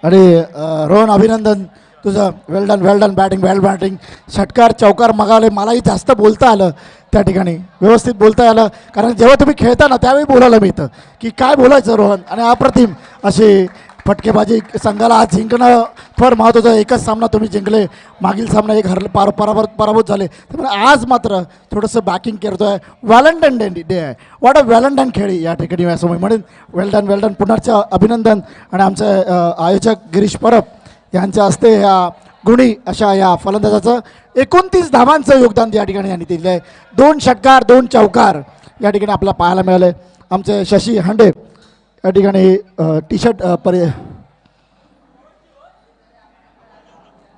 आणि रोहन अभिनंदन तुझं वेल डन बॅटिंग षटकार चौकार मगावले. मलाही जास्त बोलता आलं त्या ठिकाणी, व्यवस्थित बोलता आलं, कारण जेव्हा तुम्ही खेळता ना त्यावेळी बोलायला मिळतं की काय बोलायचं रोहन. आणि अप्रतिम अशी फटकेबाजी संघाला आज जिंकणं फार महत्त्वाचं. एकच सामना तुम्ही जिंकले, मागील सामना एक पराभूत झाले. त्यामुळे आज मात्र थोडंसं बॅकिंग करतोय. व्हॅलेंटाईन डे आहे, वॉट अ व्हॅलेंटाईन खेळी या ठिकाणी असं मी म्हणेन. वेल डन पुनरचं अभिनंदन. आणि आमचे आयोजक गिरीश परब यांच्या हस्ते ह्या गुणी अशा या फलंदाजाचं 29 धावांचं योगदान या ठिकाणी यांनी दिलं आहे. 2 षटकार 2 चौकार या ठिकाणी आपल्याला पाहायला मिळाले. आमचे शशी हांडे या ठिकाणी टी शर्ट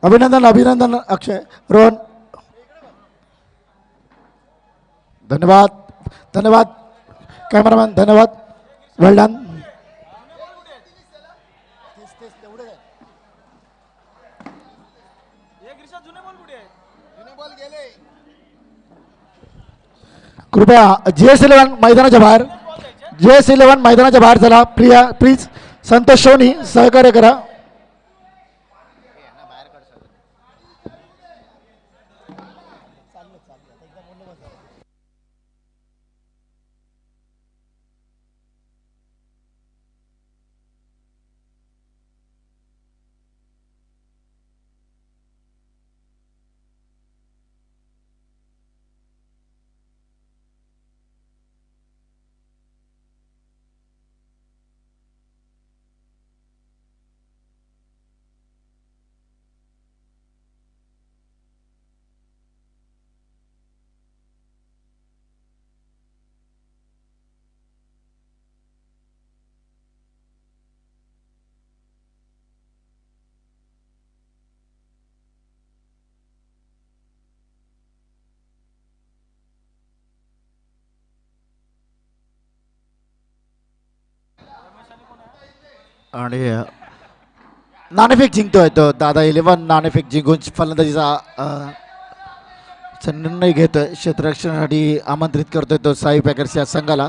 अभिनंदन अक्षय रोहन. धन्यवाद कॅमेरामॅन, धन्यवाद. वेल डन. कृपया JS11 मैदानाच्या बाहेर चला. प्लीज संतोष सोनी सहकार्य करा. आणि नाणेफेक जिंकतोय तो दादा 11. नाणेफेक जिंकून फलंदाजीचा निर्णय घेतोय. क्षेत्ररक्षणासाठी आमंत्रित करतोय तो साई पॅकर्स या संघाला.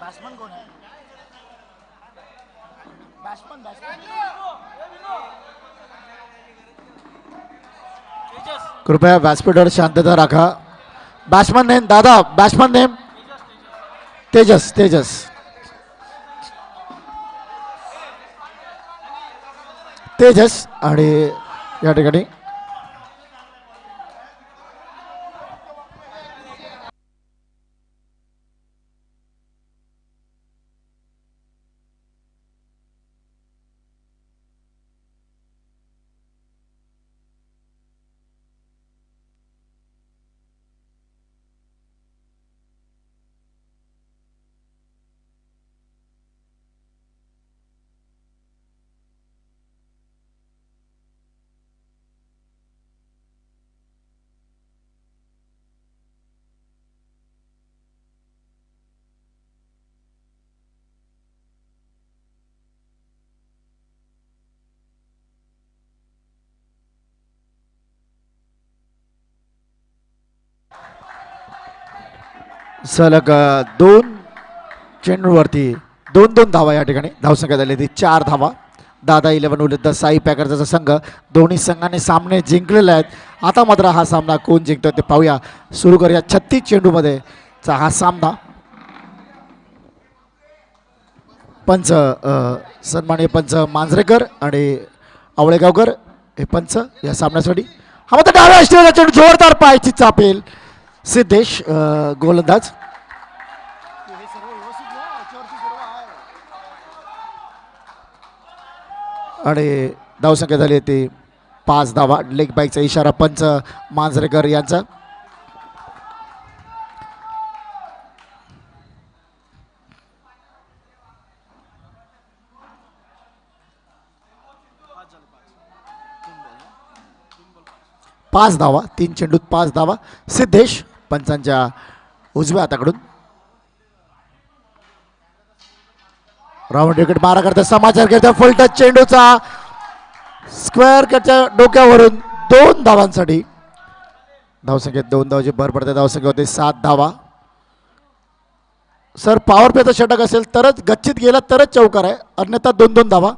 बॅट्समन कोण आहे? कृपया व्यासपीठावर शांतता राखा. बॅट्समन नेम दादा, बॅट्समन नेम तेजस. आणि या ठिकाणी सलग 2 चेंडूवरती 2 धावा या ठिकाणी धावसंख्या झाली ती 4 धावा. दादा 11 विरुद्ध साई पॅकर्सचा संघ. दोन्ही संघांनी सामने जिंकलेले आहेत. आता मात्र हा सामना कोण जिंकतो ते पाहूया. सुरू करूया 36 चेंडूमध्ये हा सामना. पंच सन्माननीय पंच मांजरेकर आणि आवळेगावकर हे पंच या सामन्यासाठी. हा मात्र डाव्या अष्टमीचा चेंडू जोरदार पायची चापेल. सिद्धेश गोलंदाज. आणि धावसंख्या झाली ती 5 धावा. लेग बाईकचा इशारा पंच मांजरेकर यांचा. 5 धावा, 3 चेंडूत 5 धावा. सिद्धेश पंचांच्या उजव्या हाताकडून राऊंड विकेट मारा करता समाचार घेतो. फुल टच चेंडूचा स्क्वेअर कटच्या डोक्यावरून 2 धावांसाठी. धावसंख्येत 2 धावाची भर पडते. धावसंख्या होते 7 धावा. सर पॉवर प्लेचं षटक असेल तरच गच्चीत गेला तरच चौकार आहे, अन्यथा 2-2 धावा.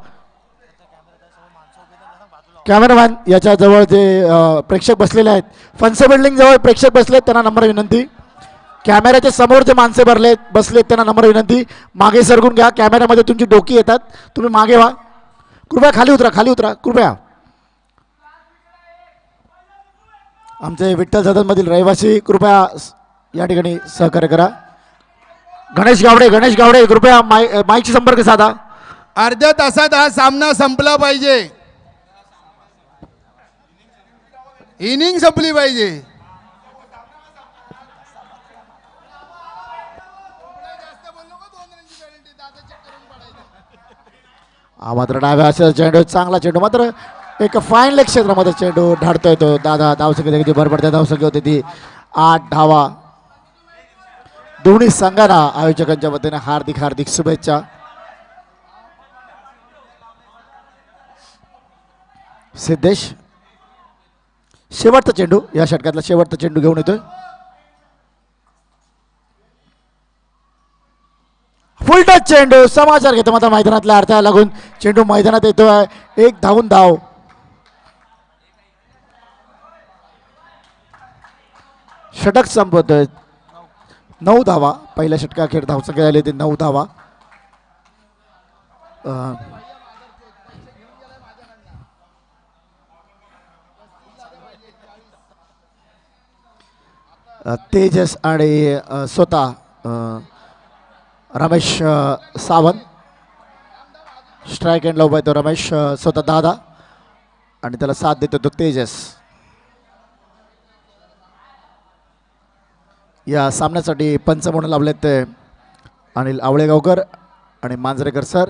कॅमेरामॅन याच्या जवळ जे प्रेक्षक बसलेले आहेत, फनसे बिल्डिंग जवळ प्रेक्षक बसलेत त्यांना नम्र विनंती. कॅमेऱ्याच्या समोर जे माणसे बसलेत त्यांना नम्र विनंती, मागे सरकून घ्या. कॅमेऱ्यामध्ये तुमची डोकी येतात, तुम्ही मागे व्हा. कृपया खाली उतरा कृपया. आमचे विठ्ठल सदनमधील रहिवासी कृपया या ठिकाणी सहकार्य करा. गणेश गावडे कृपया माईकशी संपर्क साधा. अर्ध्या तासात हा सामना संपला पाहिजे, इनिंग संपली पाहिजे. हा मात्र डाव्या असेल चेंडू, चांगला चेंडू, मात्र एक फाईन लेग क्षेत्रामध्ये चेंडू ढाळतोय तो दादा. धावसंख्येची भर पडते. धावसंख्या होती ती 8 धावा. दोन्ही संघांना आयोजकांच्या वतीने हार्दिक शुभेच्छा. सिद्धेश शेवटचा चेंडू, या षटकातला शेवटचा चेंडू घेऊन येतोय. फुल टच चेंडू समाचार घेतो. मात्र मैदानातल्या अडथळा लागून चेंडू मैदानात येतोय. 1 धावून धाव. षटक संपवतोय. 9 धावा. पहिल्या षटकाखेर धावसंख्या झाली होती 9 धावा. तेजस आणि स्वतः रमेश सावंत स्ट्राईक एंडला उभा आहे तो रमेश स्वतः दादा, आणि त्याला साथ देतो तो तेजस. या सामन्यासाठी पंच म्हणून लावलेत ते अनिल आवळेगावकर आणि मांजरेकर सर.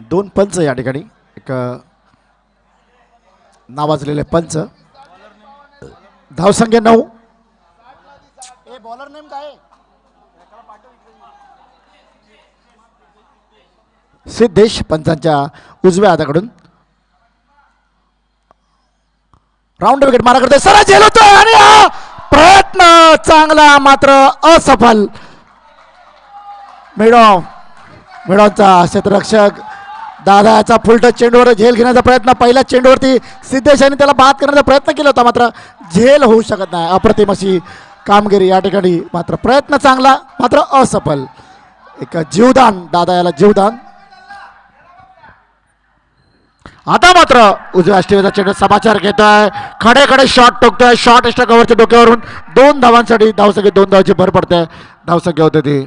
2 पंच या ठिकाणी, एक नावाजलेले पंच. धावसंख्या 9. बॉलर नेम काय? सिद्धेश पंचांच्या उजव्या हाताकडून राऊंड विकेट मारा करतोय. सरळ झेल होतोय आणि हा प्रयत्न चांगला मात्र असफल. मिडॉनचा क्षेत्ररक्षक दादाचा फुलटच चेंडूवर झेल घेण्याचा प्रयत्न. पहिल्या चेंडूवरती सिद्धेशाने त्याला बाद करण्याचा प्रयत्न केला होता, मात्र झेल होऊ शकत नाही. अप्रतिम अशी कामगिरी या ठिकाणी. मात्र प्रयत्न चांगला मात्र असफल. एक जीवदान, दादा याला जीवदान. आता मात्र उजव्या अष्टवेचा चेंडू समाचार घेतोय. खडे शॉट टोकतोय. शॉर्ट एक्स्ट्रा कव्हरच्या डोक्यावरून 2 धावांसाठी. धावसंख्या 2 धावाची भर पडते. धावसंख्या होते ती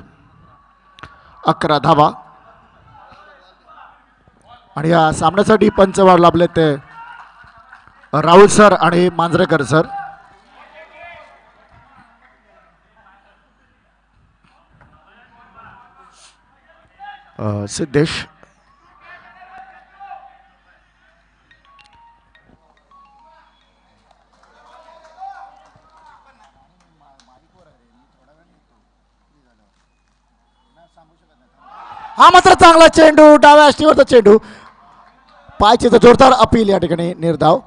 11 धावा. आणि या सामन्यासाठी पंचवार लाभले ते राहुल सर आणि मांजरेकर सर. सिद्धेश हा मात्र चांगला चेंडू, डाव्या अष्टीवरचा चेंडू. पायचेचा जोरदार अपील या ठिकाणी निर्धाव.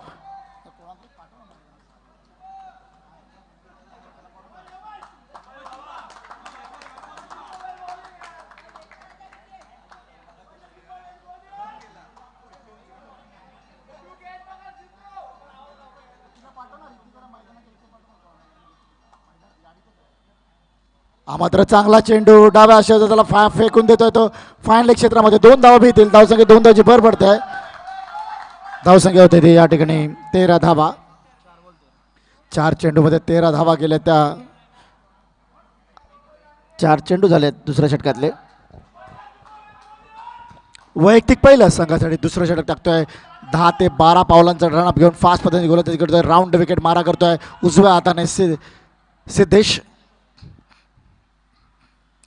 हा मात्र चांगला चेंडू डाव्या अशा त्याला फेकून देतोय तो फाईन लेग क्षेत्रामध्ये. 2 धावा भीतील. धावसंख्या 2 धावाची भर पडते. धावसंख्या होते ती या ठिकाणी 13 धावा. 4 चेंडूमध्ये 13 धावा गेल्या. त्या 4 चेंडू झाले दुसऱ्या षटकातले. वैयक्तिक पहिलं संघासाठी दुसरं षटक टाकतोय. 10 ते 12 पावलांचा रनअप घेऊन फास्ट पद्धतीने गोलंदाजी करतोय. राऊंड विकेट मारा करतोय उजव्या हाताने सिद्धेश.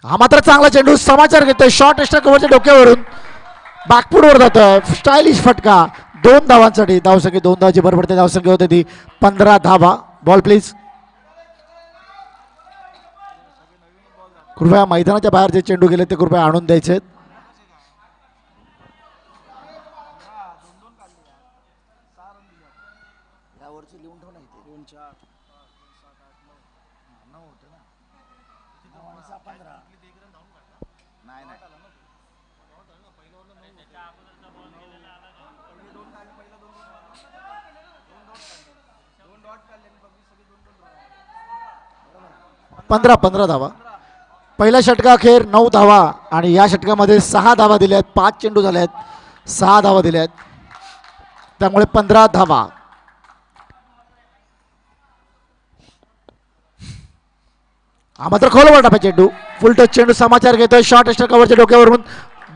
हा मात्र चांगला चेंडू समाचार घेतोय. शॉर्ट एक्स्ट्रा कव्हरच्या डोक्यावरून बॅकफुटवर जातोय. स्टायलिश फटका 2 धावांसाठी धावसंख्या 2 धावाची भर पडते. धावसंख्या होते ती 15 धावा. Ball please. कृपया मैदानाच्या बाहेर जे चेंडू गेले ते कृपया आणून द्यायचे. पंधरा 15 धावा. पहिल्या षटका अखेर 9 धावा आणि या षटकामध्ये 6 धावा दिल्या आहेत. 5 चेंडू झाले आहेत. 6 धावा दिल्या आहेत. त्यामुळे 15 धावा. हा मात्र खोलवर टाका चेंडू. फुल टच चेंडू. समाचार घेतोय. शॉर्ट षटकावरच्या डोक्यावरून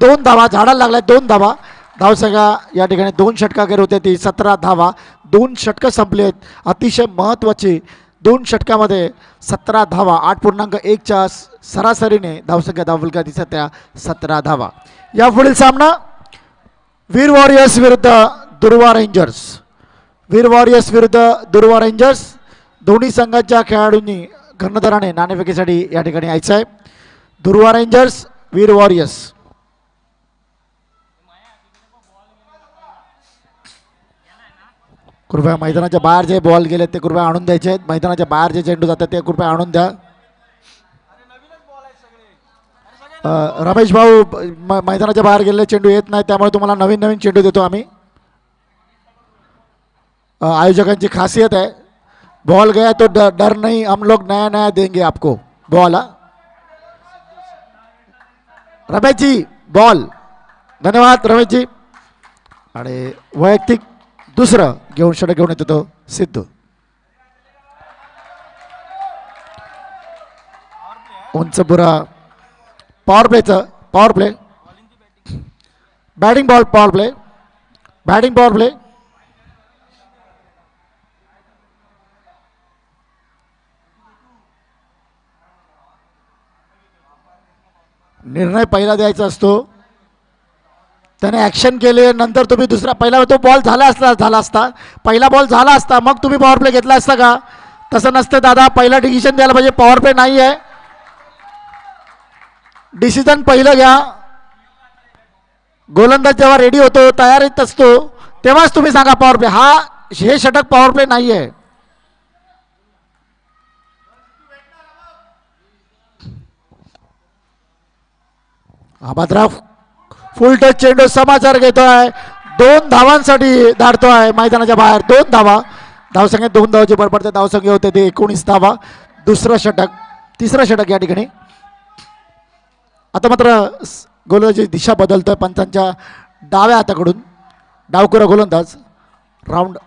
2 धावा. झाडाला लागल्या 2 धावा. धावसंख्या या ठिकाणी 2 षटका अखेर होते ती 17 धावा. 2 षटकं संपली आहेत. अतिशय महत्त्वाची 2 षटकामध्ये 17 धावा. 8.1च्या सरासरीने धावसंख्या धावफलका दिसत त्या 17 धावा. या पुढील सामना वीर वॉरियर्स विरुद्ध दुर्वा रेंजर्स. वीर वॉरियर्स विरुद्ध दुर्वा रेंजर्स. दोन्ही संघांच्या खेळाडूंनी कर्णधाराने नाणेफेकीसाठी या ठिकाणी यायचं आहे. दुर्वा रेंजर्स वीर वॉरियर्स. कृपया मैदानाच्या बाहेर जे बॉल गेले ते कृपया आणून द्यायचे आहेत. मैदानाच्या बाहेर जे चेंडू जातात ते कृपया आणून द्या. रमेश भाऊ मैदानाच्या बाहेर गेलेले चेंडू येत नाही त्यामुळे तुम्हाला नवीन नवीन चेंडू देतो आम्ही. आयोजकांची खासियत है. बॉल गया तो डर नहीं, हम लोग नया नया देंगे आपको बॉल. रमेश जी बॉल. धन्यवाद रमेश जी. आणि वैयक्तिक दुसरं घेऊन षटक घेऊन येतो तो सिद्धू. उंच पुरा पॉवर प्लेचं. Power play. Batting ball. Power play. Batting power play. निर्णय पहिला द्यायचा असतो. त्याने ॲक्शन केले नंतर तुम्ही दुसरा. पहिला तो बॉल झाला असता. पहिला बॉल झाला असता मग तुम्ही पॉवर प्ले घेतला असता का? तसं नसतं दादा. पहिला डिसिजन द्यायला पाहिजे. पॉवर प्ले नाही आहे. डिसिजन पहिलं घ्या. गोलंदाज जेव्हा रेडी होतो तयारीत असतो तेव्हाच तुम्ही सांगा पॉवर प्ले. हे षटक पॉवर प्ले नाही आहे. अहमदराव फुल टच चेंडू. समाचार घेतोय. 2 धावांसाठी धाडतोय मैदानाच्या बाहेर. 2 धावा. धावसंख्या 2 धावाची भर पडते. धावसंख्या होते ते 19 धावा. दुसरं षटक. तिसरं षटक या ठिकाणी. आता मात्र गोलंदाजी दिशा बदलतोय पंचांच्या डाव्या हाताकडून. डावखुरा गोलंदाज राऊंड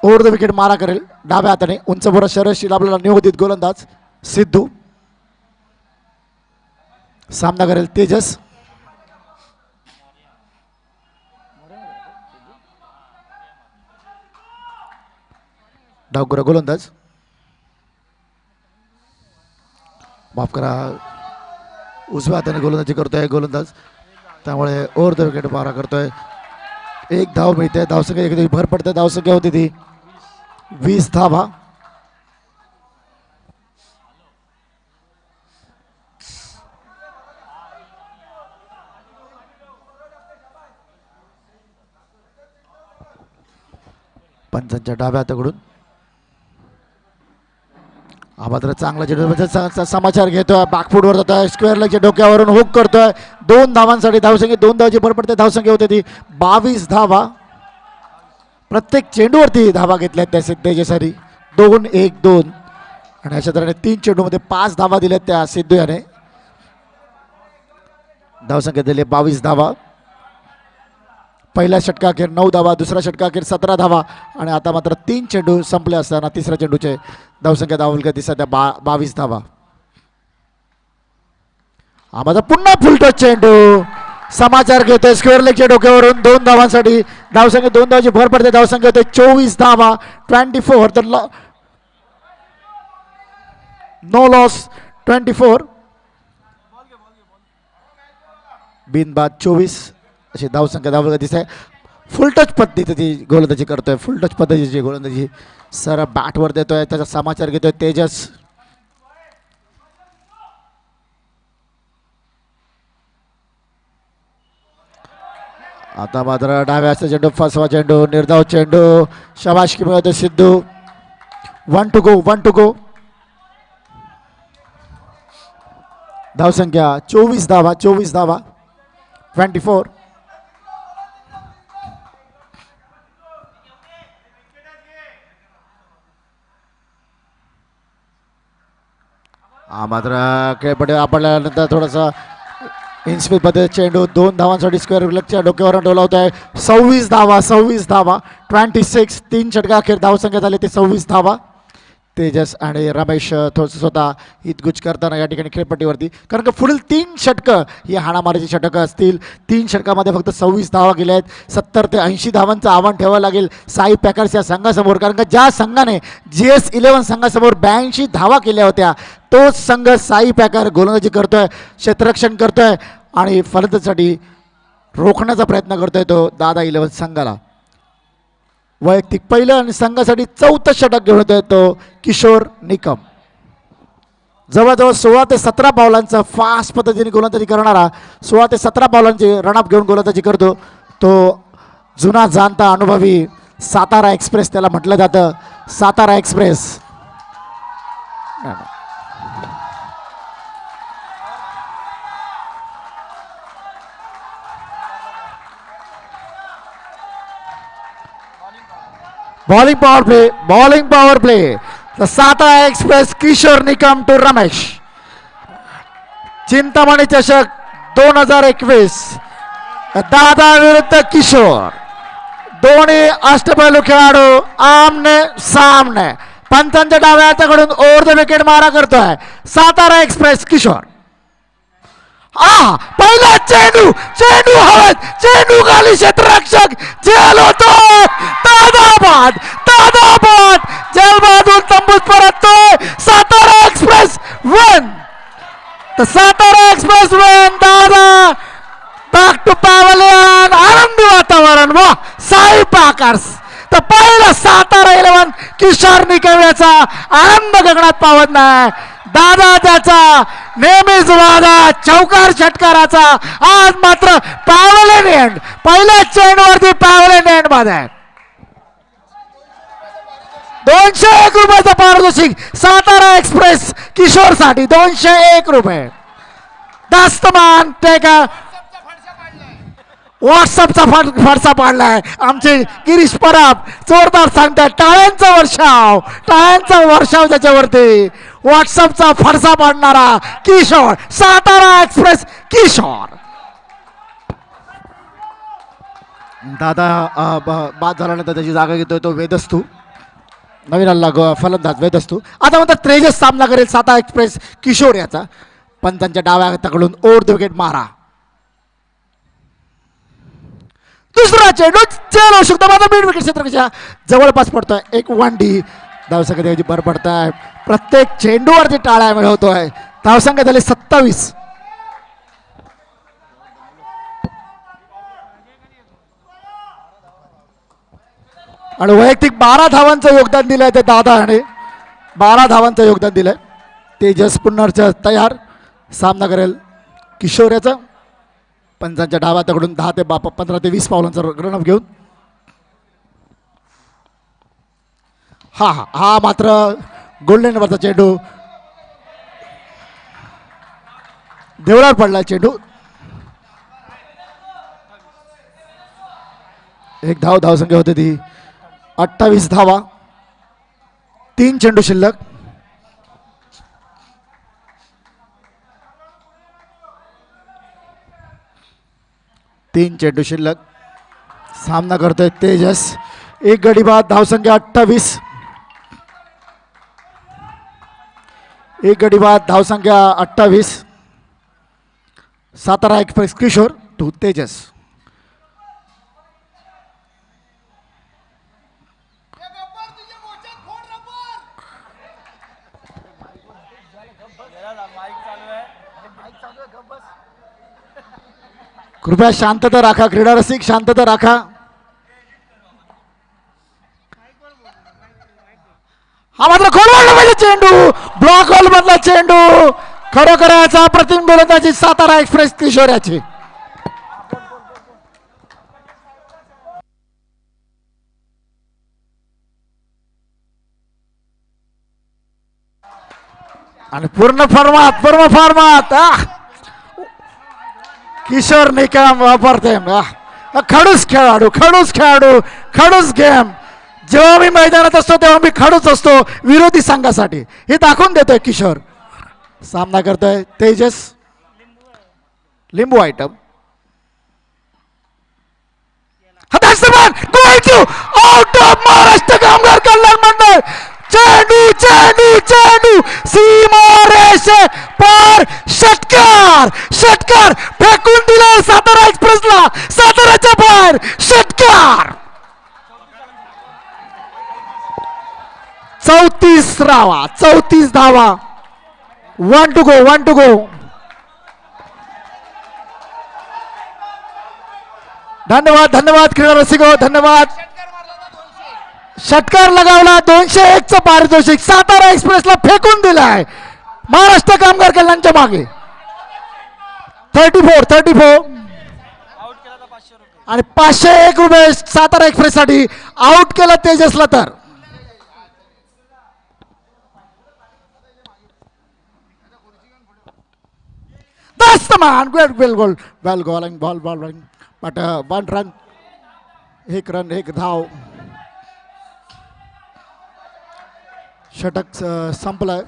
ओव्हर द विकेट मारा करेल डाव्या हाताने. उंच पुरा शरशील आपल्याला नियोजित गोलंदाज सिद्धू. सामना करेल तेजस. डावखुरा गोलंदाज. माफ करा उजव्या हाताने गोलंदाजी करतोय गोलंदाज. त्यामुळे ओव्हर द विकेट मारा करतोय. 1 धाव मिळते. धावसंख्या एक भर पडते. धावसंख्या होती ती 20 धावा. पंचांच्या डाव्या हाताकडून हा मात्र चांगला चेंडू. समाचार घेतोय. बॅकफूटवर जातोय. स्क्वेअर लेगच्या डोक्यावरून हुक करतोय. 2 धावांसाठी धावसंख्या 2 धावाची भर पडते. धावसंख्या होते ती 22 धावा. प्रत्येक चेंडूवरती धावा घेतल्यात त्या सिद्धेसाठी. 2-1-2 आणि अशा तऱ्हेने 3 चेंडूमध्ये 5 धावा दिल्यात त्या सिद्धू याने. धावसंख्या दिली 22 धावा. पहिल्या षटका अखेर 9 धावा. दुसरा षटका अखेर 17 धावा. आणि आता मात्र 3 चेंडू संपले असताना तिसऱ्या चेंडूचे धावसंख्या धावल दिसत 22 धावा. हा माझा पुन्हा फुल टच चेंडू. समाचार घेतोय स्क्वेअर लेगच्या डोक्यावरून 2 धावांसाठी. धावसंख्या 2 धावाची भर पडते. धावसंख्या होते 24 धावा. 24 तर नो लॉस 24. बिनबाद 24 अशी धावसंख्या धावल दिसत आहे. फुल टच पद्धतीची गोलंदाजी करतोय, फुल टच पद्धतीची गोलंदाजी सर बॅटवर देतोय, त्याचा समाचार घेतोय तेजस. आता मात्र डाव्याचा चेंडू, फसवा चेंडू, निर्धाव चेंडू, शाबासकी मिळवतो Sidhu. 1 to go, 1 to go. धावसंख्या 24 धावा, 24 धावा, 24. हा मात्र खेळपट्टी आपल्यानंतर थोडासा इन्स्पीड मध्ये चेंडू 2 धावांसाठी स्क्वेअर लक्षच्या डोक्यावर डोलावत आहे. 26 धावा, 26 धावा, 26. 3 षटका अखेर धावसंख्या झाली ते 26 धावा. तेजस आणि रमेश थोडंसं स्वतः हितगुज करताना या ठिकाणी खेळपट्टीवरती, कारण का पुढील 3 षटकं ही हाणामारीची षटकं असतील. 3 षटकामध्ये फक्त 26 धावा गेल्या आहेत. 70 ते 80 धावांचं आव्हान ठेवावं लागेल साई पॅकर्स या संघासमोर, कारण का ज्या संघाने GS11 संघासमोर 82 धावा केल्या होत्या तोच संघ साई पॅकर गोलंदाजी करतोय, क्षेत्ररक्षण करतोय आणि फलंदाजीसाठी रोखण्याचा प्रयत्न करतोय तो दादा 11 संघाला. वैयक्तिक पहिलं आणि संघासाठी 4थं षटक घेऊन येतोय तो किशोर निकम. जवळजवळ 16 ते 17 बॉलांचा फास्ट पद्धतीने गोलंदाजी करणारा, 16 ते 17 बॉलांची रनअप घेऊन गोलंदाजी करतो तो जुना जाणता अनुभवी सातारा एक्सप्रेस त्याला म्हटलं जातं. Satara express. Bowling power play, bowling power play. The Satara express Kishor Nikam to Ramesh. Chintamani चषक 2021 दादा विरुद्ध किशोर, दोन्ही अष्टपैलू खेळाडू आमने सामने. पंचांच्या डाव्या हाताकडून ओव्हर द विकेट मारा करतोय सातारा एक्सप्रेस किशोर. पहिला चेंडू, चेंडू हवेत, चेंडू खाली, क्षेत्ररक्षक झेल होतो. दादाबाद, दादाबाद जेलमधून तंबूत परततोय. सातारा एक्सप्रेस 1, तर सातारा एक्सप्रेस 1. दादा बॅक टू पॅव्हलियन. आनंदी वातावरण. वा साई पॅकर्स. तर पहिला सातारा 11 किशोर निकम याचा आनंद गगनात पावत नाही. दादा त्याचा नेहमीच वादा चौकार षटकाराचा आज मात्र पॅव्हलियन एंड, पहिल्या चेंडूवरती पॅव्हलियन एंड मध्ये 201 रुपयाचा पारितोषिक सातारा एक्सप्रेस किशोर साठी. 201 रुपये. दास्तमान ते का व्हॉट्सअपचा फडसा पाडलाय आमचे गिरीश पराब. जोरदार सांगतात, टाळ्यांचा वर्षाव, टाळ्यांचा वर्षाव त्याच्यावरती. व्हॉट्सअपचा फडसा पाडणारा किशोर, सातारा एक्सप्रेस किशोर. दादा बाद झाल्यानंतर त्याची जागा घेतोय तो वेदस्तू, नवीन अल्ला फलंदाज वेदस्तू. आता म्हणतात तेजस सामना करेल सातारा एक्सप्रेस किशोर याचा. पंचांच्या डाव्या हाताकडून ओव्हर द विकेट मारा. दुसरा चेंडू चेल होऊ शकतो, माझा मिड विकेट क्षेत्राच्या जवळपास पडतोय. एक 1D धावसंख्या त्याची भर पडताय. प्रत्येक चेंडूवरती टाळ्या मिळवतोय. धावसंख्या झाली 27. आणि वैयक्तिक 12 धावांचं योगदान दिलंय ते दादा आणि 12 धावांचं योगदान दिलंय. तेजस पुन्हा तयार सामना करेल किशोर याचा. पंचांच्या डावाकडून 15 ते 20 पावलांचा रनअप घेऊन. हा मात्र गोल्डन वरचा चेंडू देवळावर पडला चेंडू. एक धावसंख्या होती ती 28 धावा. 3 चेंडू शिल्लक. सामना करतोय तेजस. एक गडी बाद. धावसंख्या 28. एक गडी बाद. धावसंख्या 28. Satara express Kishor to Tejas. कृपया शांतता राखा, क्रीडा रसिक शांतता राखा. हा मात्र खोलवडला पाहिजे चेंडू, ब्लॉक होल मधला चेंडू. खरोखर याचा प्रतिम गोलंदाजी सातारा एक्सप्रेस किशोर याची. आणि पूर्ण फॉर्मात किशोर निकम वापरते. खडूस खेळाडू, खडूस गेम. जेव्हा मी मैदानात असतो तेव्हा मी खडूस असतो विरोधी संघासाठी, हे दाखवून देतोय किशोर. सामना करतोय तेजस लिंबू आयटम. आउट ऑफ महाराष्ट्र कामगार कल्याण मंडळ. चेंडू सीमारेष पार. षटकार फेकून दिला सातारा एक्सप्रेसला. साताराच्या बाहेर षटकार. 34 धावा. 1 to go. धन्यवाद क्रीडा रसिको, धन्यवाद. षटकार लगावला. 201 चं पारितोषिक सातारा एक्सप्रेसला फेकून दिलाय महाराष्ट्र कामगार कल्याणच्या मागे. 34 आणि 501 रुपये सातारा एक्सप्रेस साठी. आउट केलं तेजसला तर. That's the man. Great goal. Well going, ball running. But 1 run. एक धाव. षटक संपलंय.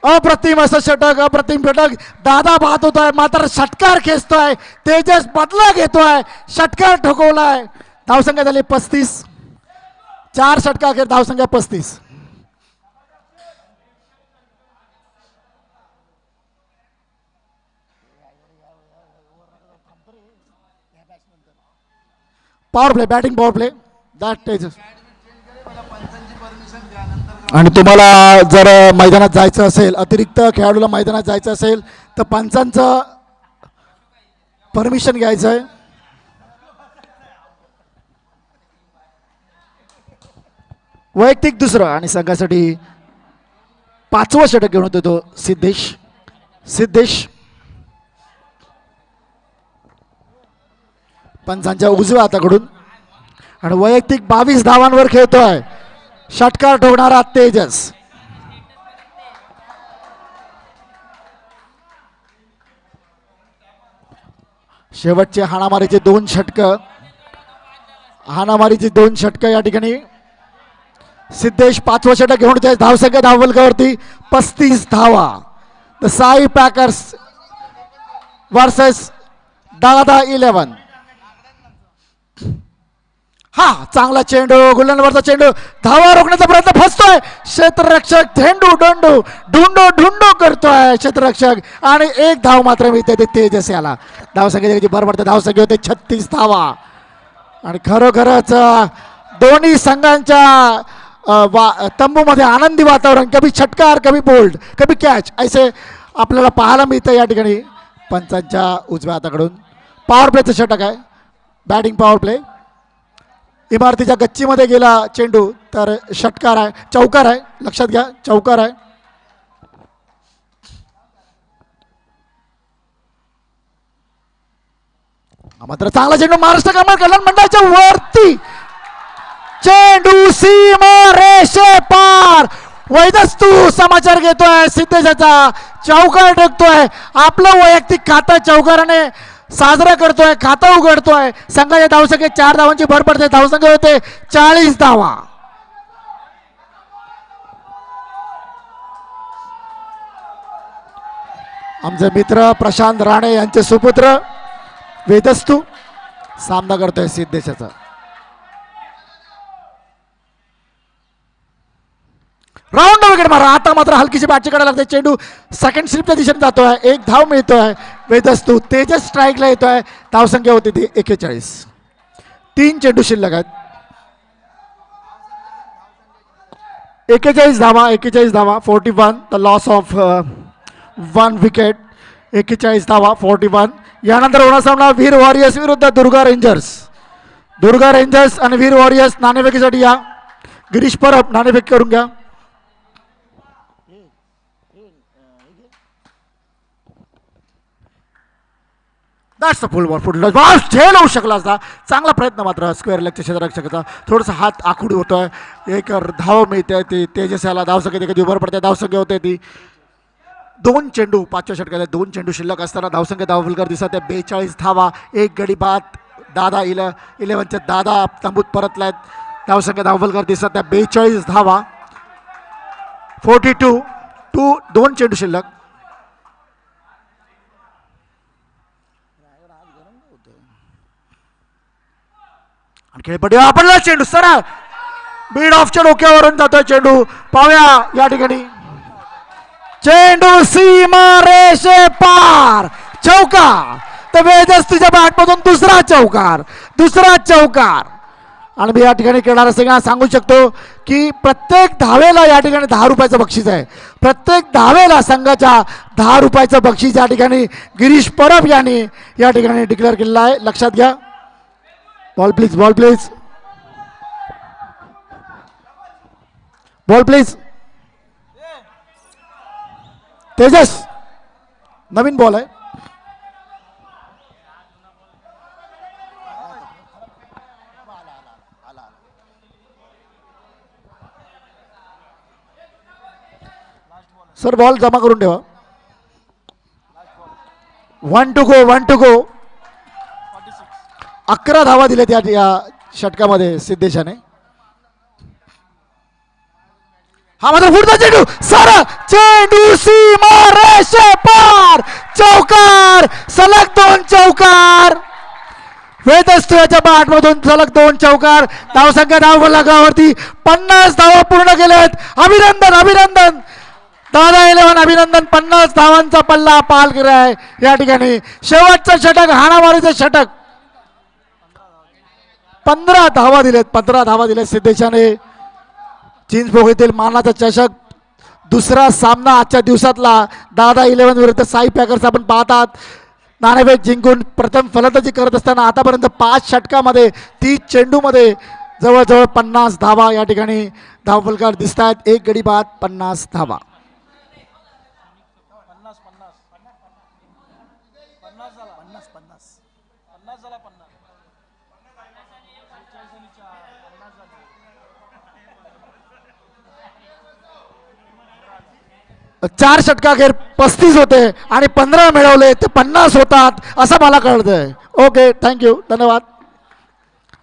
अप्रतिम असं षटक. दादा बाद होतोय मात्र षटकार खेचतोय. तेजस बदला घेतोय. षटकार ठोकवलाय. धावसंख्या झाली 35. 4 षटका अखेर धावसंख्या 35. Power play, batting power play. That Tejas. आणि तुम्हाला जर मैदानात जायचं असेल, अतिरिक्त खेळाडूला मैदानात जायचं असेल तर पंचांचं परमिशन घ्यायचं आहे. वैयक्तिक दुसरं आणि संघासाठी 5वं षटक घेऊन होतो तो सिद्धेश. पंचांच्या उजव्या हाताकडून. आणि वैयक्तिक 22 धावांवर खेळतोय षटकार ठोकणारा तेजस. शेवटचे हाणामारीचे 2 षटक या ठिकाणी. सिद्धेश 5वं षटक घेऊन धावसंख्या धावफलकावरती 35 धावा. द साई पॅकर्स वर्सेस दादा 11. हा चांगला चेंडू, गुल्लनवरचा चेंडू. धावा रोखण्याचा प्रयत्न फसतोय. क्षेत्ररक्षक ढुंडो करतोय क्षेत्ररक्षक. आणि 1 धाव मात्र मिळते ते तेजस याला. धावसंख्येची भर पडते. धावसंख्या होते 36 धावा. आणि खरोखरच दोन्ही संघांच्या तंबूमध्ये आनंदी वातावरण. कभी षटकार, कभी बोल्ड, कभी कॅच असे आपल्याला पाहायला मिळतं या ठिकाणी. पंचांच्या उजव्या हाताकडून पॉवर प्लेचं षटक आहे. Batting power play. इमारतीच्या गच्चीमध्ये गेला चेंडू तर षटकार आहे. चौकार आहे, लक्षात घ्या, चौकार आहे. मात्र चांगला चेंडू महाराष्ट्र कामगार कल्याण मंडळाच्या वरती. चेंडू सीमा रेषे पार. वैदस्तू समाचार घेतोय सिद्धेशाचा. चौकार ठोकतोय. आपलं वैयक्तिक खातं चौकाराने साजरा करतोय, खातं उघडतोय. संघाच्या धावसंख्येत 4 धावांची भर पडते. धावसंख्या होते 40 धावा. आमचे मित्र प्रशांत राणे यांचे सुपुत्र वेदस्तू सामना करतोय सिद्धेशाचा. राऊंड विकेट मारा. आता मात्र हलकीची बॅटची काढायला लागते. चेंडू सेकंड स्लिपच्या दिशेने जातोय. 1 धाव मिळतोय. वेदस्तू तेजस स्ट्राईकला येतोय. धावसंख्या होती ती 41. 3 चेंडू शिल्लक आहेत. 41 धावा. 41. The loss of 1 wicket. 41 धावा, 41. यानंतर होणार सामना वीर वॉरियर्स विरुद्ध दुर्गा रेंजर्स आणि वीर वॉरियर्स नाणेफेकीसाठी या. गिरीश परब नाणेफेक करून घ्या. जास्त फुल बॉल फुटलं बॉल झेल होऊ शकला असता. चांगला प्रयत्न मात्र स्क्वेअर लेगच्या क्षेत्ररक्षकाचा. थोडंसं हात आखूड होतोय. एक धाव मिळते ती तेजस याला धावसंख्या कधी उभं पडते धावसंख्या होते ती. 2 चेंडू 5व्या षटकाला 2 चेंडू शिल्लक असताना धावसंख्या धावफलकर दिसत आहे. 42 धावा. एक गडी बाद. दादा 11चे दादा तंबूत परतलायत. धावसंख्या धावफलकर दिसत आहे. 42 धावा. 42 2 चेंडू शिल्लक. खेळपट्टी आपणला चेंडू सरळ बीड ऑफच्या डोक्यावरून जातोय चेंडू. पाहूया या ठिकाणी चेंडू सीमा रेषे पार. चौकार. तर वेदस तुझ्या बॅटमधून दुसरा चौकार. आणि मी या ठिकाणी खेळणाऱ्या सगळ्यांना सांगू शकतो की प्रत्येक धावेला या ठिकाणी 10 रुपयाचं बक्षीस आहे. प्रत्येक धावेला संघाच्या 10 रुपयाचं बक्षीस या ठिकाणी गिरीश परब यांनी या ठिकाणी डिक्लेअर केलेलं आहे. लक्षात घ्या. Ball please Tejas Naveen ball आहे. सर बॉल जमा करून ठेवा. 1 to go. 11 धावा दिल्यात या षटकामध्ये सिद्धेशाने. हा मात्र पुढचा चेंडू सारा चेंडू सीमा रेषे पार. चौकार. सलग 2 चौकार. वेदस्तू याच्या बॅटमधून सलग 2 चौकार. धावसंख्या धावफलकावरती 50 धावा पूर्ण केल्यात. अभिनंदन दादा 11 अभिनंदन. 50 धावांचा पल्ला पाल केला आहे या ठिकाणी. शेवटचं षटक हाणामारीचं षटक. 15 धावा दिलेत सिद्धेशाने. चिंचपोक येथील मानाचा चषक दुसरा सामना आजच्या दिवसातला दादा 11 विरुद्ध साई पॅकर्स आपण पाहतात. नाणेफेक जिंकून प्रथम फलंदाजी करत असताना आतापर्यंत 5 षटकामध्ये 30 चेंडूमध्ये जवळजवळ 50 धावा या ठिकाणी धावफलकार दिसत आहेत. एक गडी बाद 50 धावा. चार षटकाखेर 35 होते आणि 15 मिळवले ते 50 होतात असं मला कळतंय. ओके थँक्यू धन्यवाद.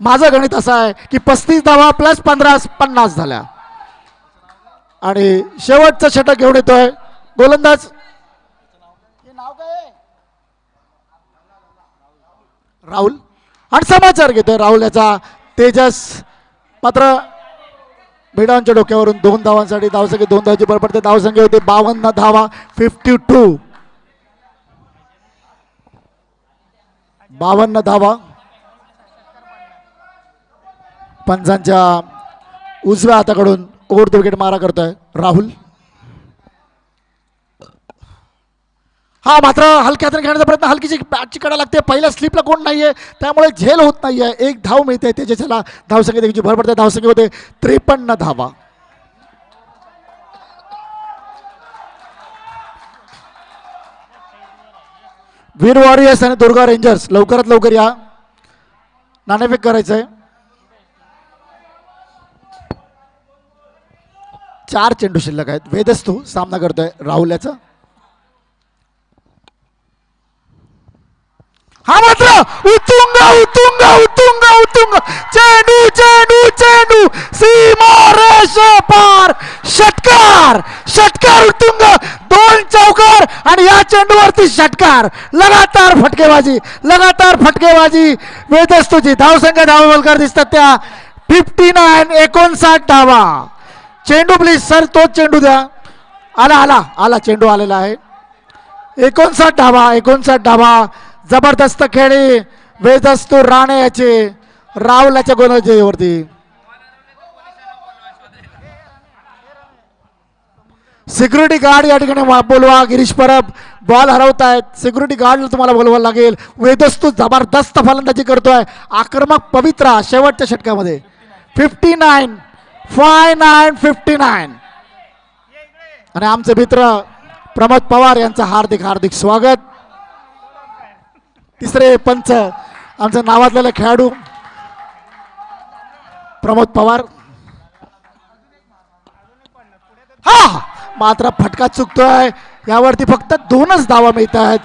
माझं गणित असं आहे की 35 धावा प्लस 15 50 झाल्या. आणि शेवटचं षटक घेऊन येतोय गोलंदाज. राहुल. आणि समाचार घेतोय राहुल याचा. तेजस मात्र भिडांच्या डोक्यावरून 2 धावांसाठी धावसंख्या 2 धावांची भर पडते. धावसंख्या होते 52 धावा. 52 धावा. पंचांच्या उजव्या हाताकडून ओव्हर द विकेट मारा करतोय राहुल. हा मात्र हलक्या हाताने खेळण्याचा प्रयत्न. हलकीची बॅटची कडा लागते. पहिल्या स्लिपला कोण नाहीये त्यामुळे झेल होत नाहीये. एक धाव मिळते त्याच्याला. धावसंख्या देखील भर पडते. धावसंख्या होते 53 धावा. वीर वॉरियर्स आणि दुर्गा रेंजर्स लवकरात लवकर या. नाणेफेक करायचंय. 4 चेंडू शिल्लक आहेत. वेदस्तू सामना करतोय राहुल याचा. हा मात्र उतुंग चेंडू सीमा रेषे पार. षटकार उतुंग. 2 चौकार आणि या चेंडूवरती षटकार. लगातार फटकेबाजी वेदस्तूची. धावसंख्या धावफलकार दिसतात त्या 59 धावा. चेंडू प्लीज सर तोच चेंडू द्या. आला चेंडू आलेला आहे. 59 धावा. जबरदस्त खेळी वेदस्तू राणे याचे. राहुल याच्या गोलंदाजीवरती. सिक्युरिटी गार्ड या ठिकाणी बोलवा. गिरीश परब बॉल हरवतायत. सिक्युरिटी गार्डला तुम्हाला बोलवायला लागेल. वेदस्तू जबरदस्त फलंदाजी करतोय. आक्रमक पवित्रा शेवटच्या षटकामध्ये. 59-59. आणि आमचे मित्र प्रमोद पवार यांचं हार्दिक हार्दिक स्वागत. तिसरे पंच आमचं नावाजलेलं खेळाडू प्रमोद पवार. हा मात्र फटका चुकतोय. यावरती फक्त 2च धावा मिळत आहेत.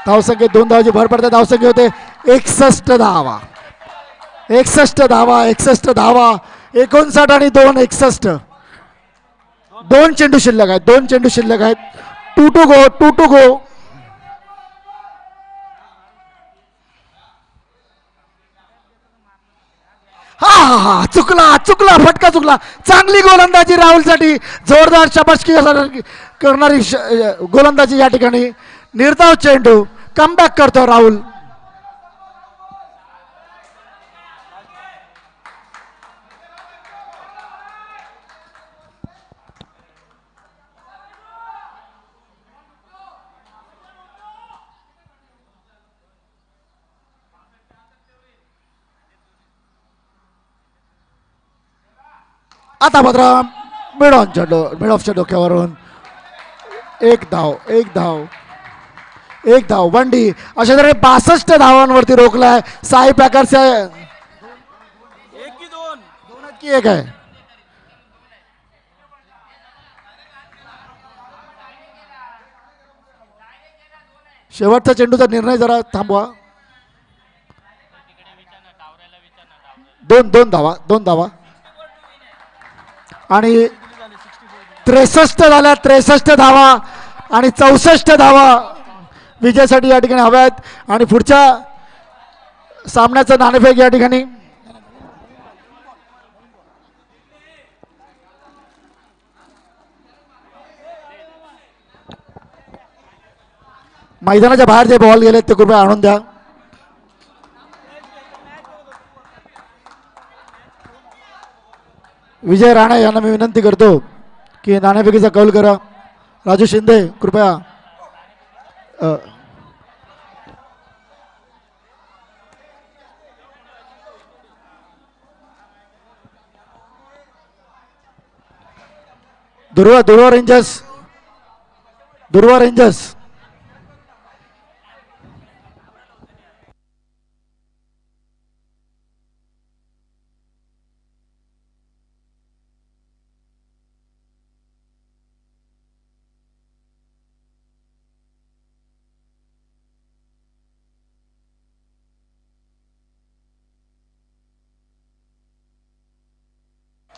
धावसंख्येत 2 धावाची भर पडते. धावसंख्या होते 61 धावा. 61 धावा. 61 धावा. 59 आणि 2 61. 2 चेंडू शिल्लक आहेत. 2 चेंडू शिल्लक आहेत. 2 to go. 2 to go. हा हा हा चुकला चुकला फटका चुकला. चांगली गोलंदाजी राहुलसाठी. जोरदार शाबासकी करणारी गोलंदाजी या ठिकाणी. निर्धाव चेंडू. कमबॅक करतो राहुल. आता मात्र मिड ऑफच्या डोक्यावरून एक धाव वंडी. अशा तऱ्हे 62 धावांवरती रोखलाय साई पॅकर्स. एक आहे. शेवटचा चेंडूचा निर्णय जरा थांबवा. 2 धावा आणि 63 झाल्या. 63 धावा आणि 64 धावा विजयासाठी या ठिकाणी हव्या आहेत. आणि पुढच्या सामन्याचं नाणेफेक या ठिकाणी मैदानाच्या बाहेर जे बॉल गेलेत ते कृपया आणून द्या. विजय राणे यांना मी विनंती करतो की नाणेफेकीचा कौल करा. राजू शिंदे कृपया. दुर्वा रेंजर्स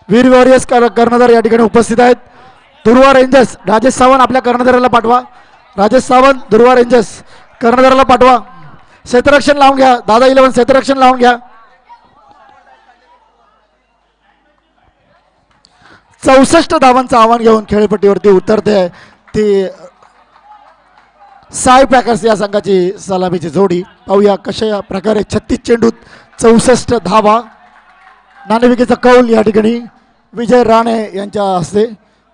वीर वॉरियर्स कर्णधार या ठिकाणी उपस्थित आहेत. दुर्वा रेंजर्स राजेश सावंत आपल्या कर्णधाराला पाठवा. राजेश सावंत दुर्वा रेंजर्स कर्णधाराला पाठवा. क्षेत्ररक्षण लावून घ्या. दादा 11 क्षेत्ररक्षण लावून घ्या. 64 धावांचं आव्हान घेऊन खेळपट्टीवरती उतरते ती साई पॅकर्स या संघाची सलामीची जोडी. पाहूया कशा प्रकारे 36 चेंडूत 64 धावा. नाणेफेकीचा कौल या ठिकाणी विजय राणे यांच्या हस्ते.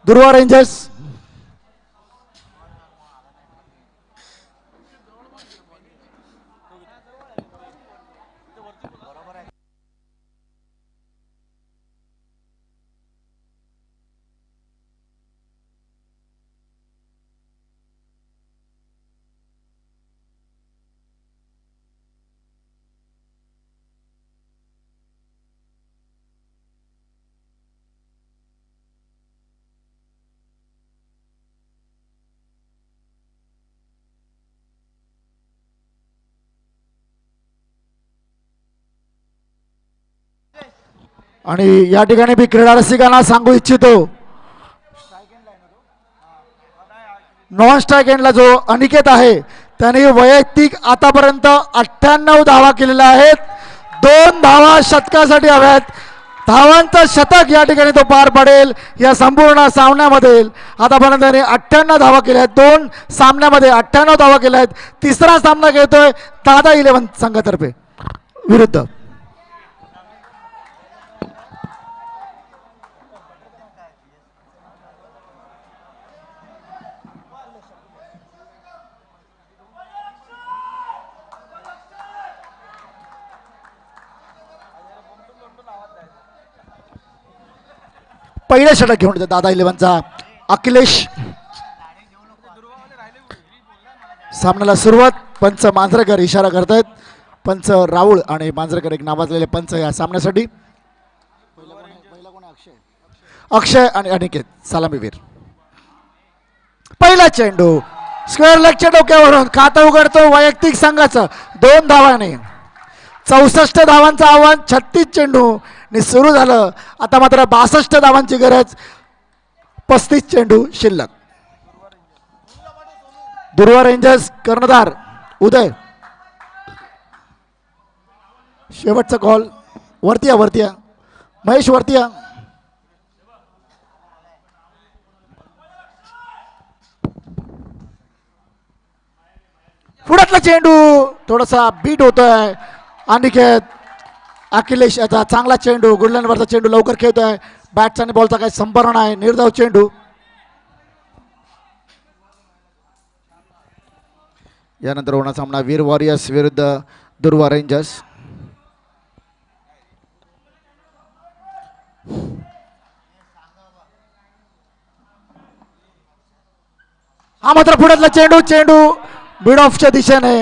दुर्वा रेंजर्स आणि या ठिकाणी मी क्रीडा रसिकांना सांगू इच्छितो नॉन स्ट्राईक एंडला जो अनिकेत आहे त्याने वैयक्तिक आतापर्यंत 98 धावा केलेल्या आहेत. 2 धावा शतकासाठी हव्यात. धावांचं शतक या ठिकाणी तो पार पडेल या संपूर्ण सामन्यामध्ये. आतापर्यंत त्याने 98 धावा केल्या आहेत. 2 सामन्यामध्ये 98 धावा केल्या आहेत. तिसरा सामना घेतोय दादा 11 संघातर्फे विरुद्ध. पहिलं षटक घेऊन येतो दादा इलेव्हनचा अखिलेश. सामन्याला सुरुवात. पंच मांजरेकर इशारा करतायत. पंच राहुल आणि मांजरेकर एक नावाजलेले पंच या सामन्यासाठी. अक्षय आणि अनिकेत सलामीवीर. पहिला चेंडू स्क्वेअर लेगच्या डोक्यावरून खातं उघडतो वैयक्तिक संघाचं 2 धावाने. 64 धावांचं आव्हान 36 चेंडू सुरू झालं. आता मात्र 62 धावांची गरज. 35 चेंडू शिल्लक. दुर्वा रेंजर्स कर्णधार उदय. शेवटचा कॉल. वरती या महेश वरती या. पुढातला चेंडू थोडासा बीट होतोय. अनिकेत अखिलेश याचा चांगला चेंडू. गुडलँडवरचा चेंडू लवकर खेळतोय. बॅटचा आणि बॉलचा काही संपर्क नाही. निर्धाव चेंडू. यानंतर होणार सामना वीर वॉरियर्स विरुद्ध दुर्वा रेंजर्स. हा मात्र पुढातला चेंडू मिड ऑफच्या दिशेने.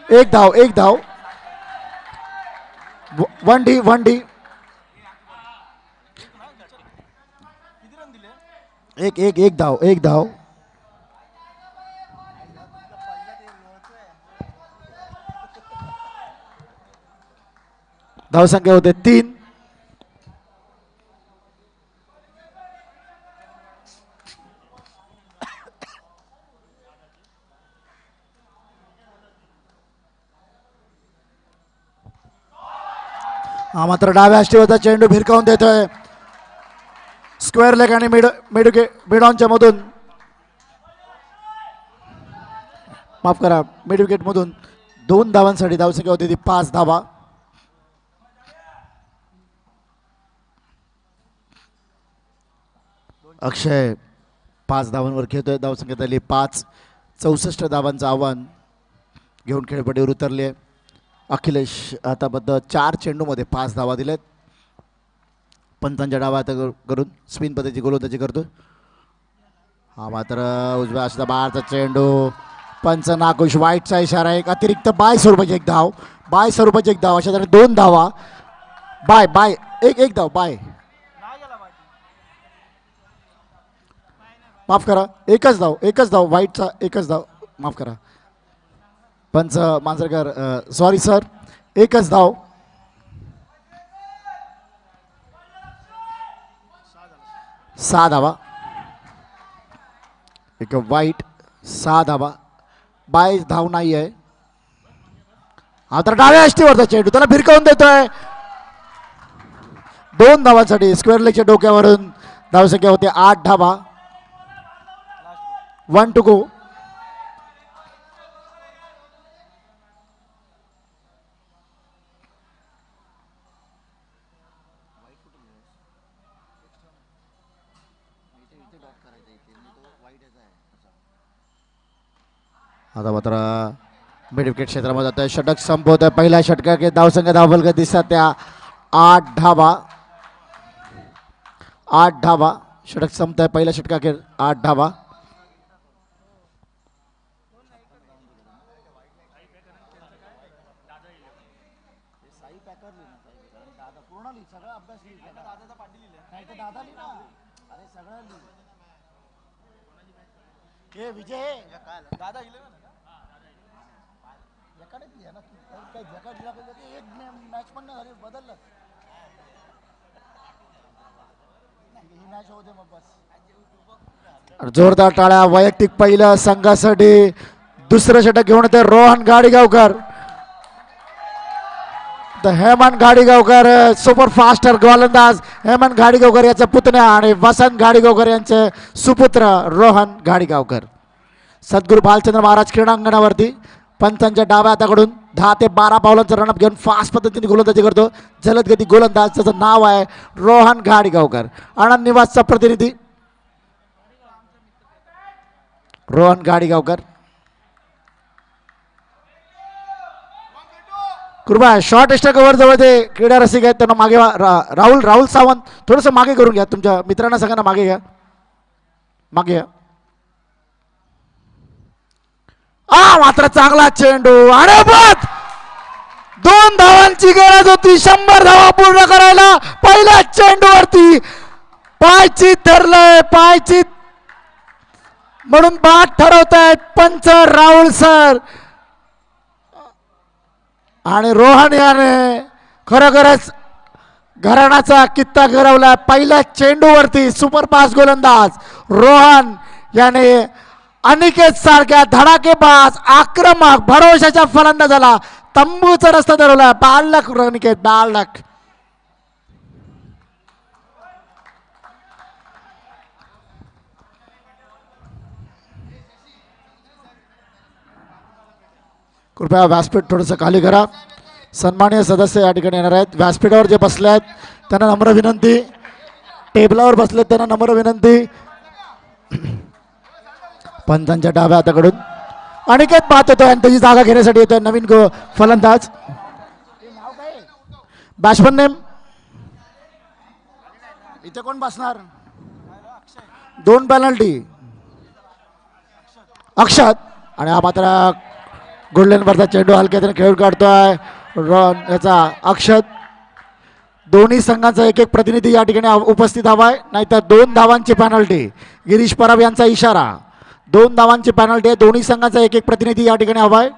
एक धाव. 1 डी. एक धाव. धावसंख्या होते 3. हा मात्र डाव्या अष्टीवरचा चेंडू भिरकावून देतोय. स्क्वेअर लेग आणि मिड ऑनच्या मधून माफ करा मिड विकेट मधून 2 धावांसाठी धावसंख्या होती ती 5 धावा. अक्षय 5 धावांवर खेळतोय. धावसंख्या झाली 5. 64 धावांचं आव्हान घेऊन खेळपट्टीवर उतरले. अखिलेश आताबद्ध 4 चेंडूमध्ये 5 धावा दिलेत. पंचांच्या डावा आता करून स्पिन पद्धतीची गोलंदाजी करतो. हा मात्र उजव्या असला बाहेरचा चेंडू. पंच नाखुश. वाईटचा इशारा. एक अतिरिक्त बाय स्वरूपाची एक धाव. अशा तऱ्हे 2 धावा. बाय एक धाव. बाय माफ करा एकच धाव. वाईटचा एकच धाव. माफ करा पंच मांजरेकर. Sorry sir. एकच धाव. 6 धावा. एक वाईट. 6 धावा. बाय धाव नाही आहे. आता डाव्या अष्टीवरचा चेंडू त्याला भिरकावून देतोय. 2 धावांसाठी स्क्वेअर लेगच्या डोक्यावरून धावसंख्या होते 8 धावा. 1 to go. आता मात्र मिड विकेट क्षेत्रामध्ये जातोय. षटक संपवतोय. पहिल्या षटकात धावसंख्या धावफलक दिसतात त्या 8 धावा. षटक संपतोय. पहिल्या षटकात 8 धावा. विजय दादा मॅच पण नाही झाली. बदललं मॅच होते मग बस. जोरदार टाळ्या. वैयक्तिक पहिल्या संघासाठी दुसरं षटक घेऊन येते रोहन गाडीगावकर. हेमंत गाडीगावकर सुपरफास्टर गोलंदाज हेमंत गाडीगावकर याचा पुतण्या आणि वसंत गाडीगावकर यांचे सुपुत्र रोहन गाडीगावकर. सद्गुरू भालचंद्र महाराज क्रीडांगणावरती पंचांच्या डाव्या हाताकडून 10 ते 12 पावलांचं रनअप घेऊन फास्ट पद्धतीने गोलंदाजी करतो. जलदगती गोलंदाज. त्याचं नाव आहे रोहन गाडीगावकर. आनंद निवासचा प्रतिनिधी रोहन गाडीगावकर. कृपया शॉर्ट एक्स्ट्रा कव्हर जवळ ते क्रीडा रसिक आहेत त्यांना मागे राहुल राहुल सावंत थोडंसं मागे करून घ्या, तुमच्या मित्रांना सगळ्यांना मागे घ्या, मागे घ्या. मात्र चांगला चेंडू आणि बाद. 2 धावांची गरज होती 100 धावा पूर्ण करायला. पहिल्या चेंडूवरती पायचीत धरलंय, पायचीत म्हणून बाद ठरवतायत पंच राहुल सर. आणि रोहन याने खरोखरच घराण्याचा कित्ता गिरवला. पहिल्या चेंडूवरती सुपरफास्ट गोलंदाज रोहन याने अनिकेत सारख्या धडाकेबाज आक्रमक भरोशाच्या फलंदाजाला तंबूचा रस्ता धरवला. 12 लाख अनिकेत, 12 लाख. कृपया व्यासपीठ थोडंसं खाली करा. सन्माननीय सदस्य या ठिकाणी येणार आहेत. व्यासपीठावर जे बसले आहेत त्यांना नम्र विनंती, टेबलावर बसलेत त्यांना नम्र विनंती. पंचांच्या डाव्या हाताकडून अनिकेत पाहत येतोय आणि त्याची जागा घेण्यासाठी येतोय नवीन फलंदाज. बॅट्समन नेम इथे कोण बसणार? 2 पेनल्टी अक्षत. आणि हा मात्र गोल्डनवरचा चेंडू हलक्याने खेळून काढतोय याचा अक्षत. दोन्ही संघांचा एक एक प्रतिनिधी या ठिकाणी उपस्थित हवाय, नाहीतर 2 धावांची पेनल्टी. गिरीश परब यांचा इशारा. 2 धावांची पेनल्टी आहे. दोन्ही संघांचा एक एक प्रतिनिधी या ठिकाणी हवाय.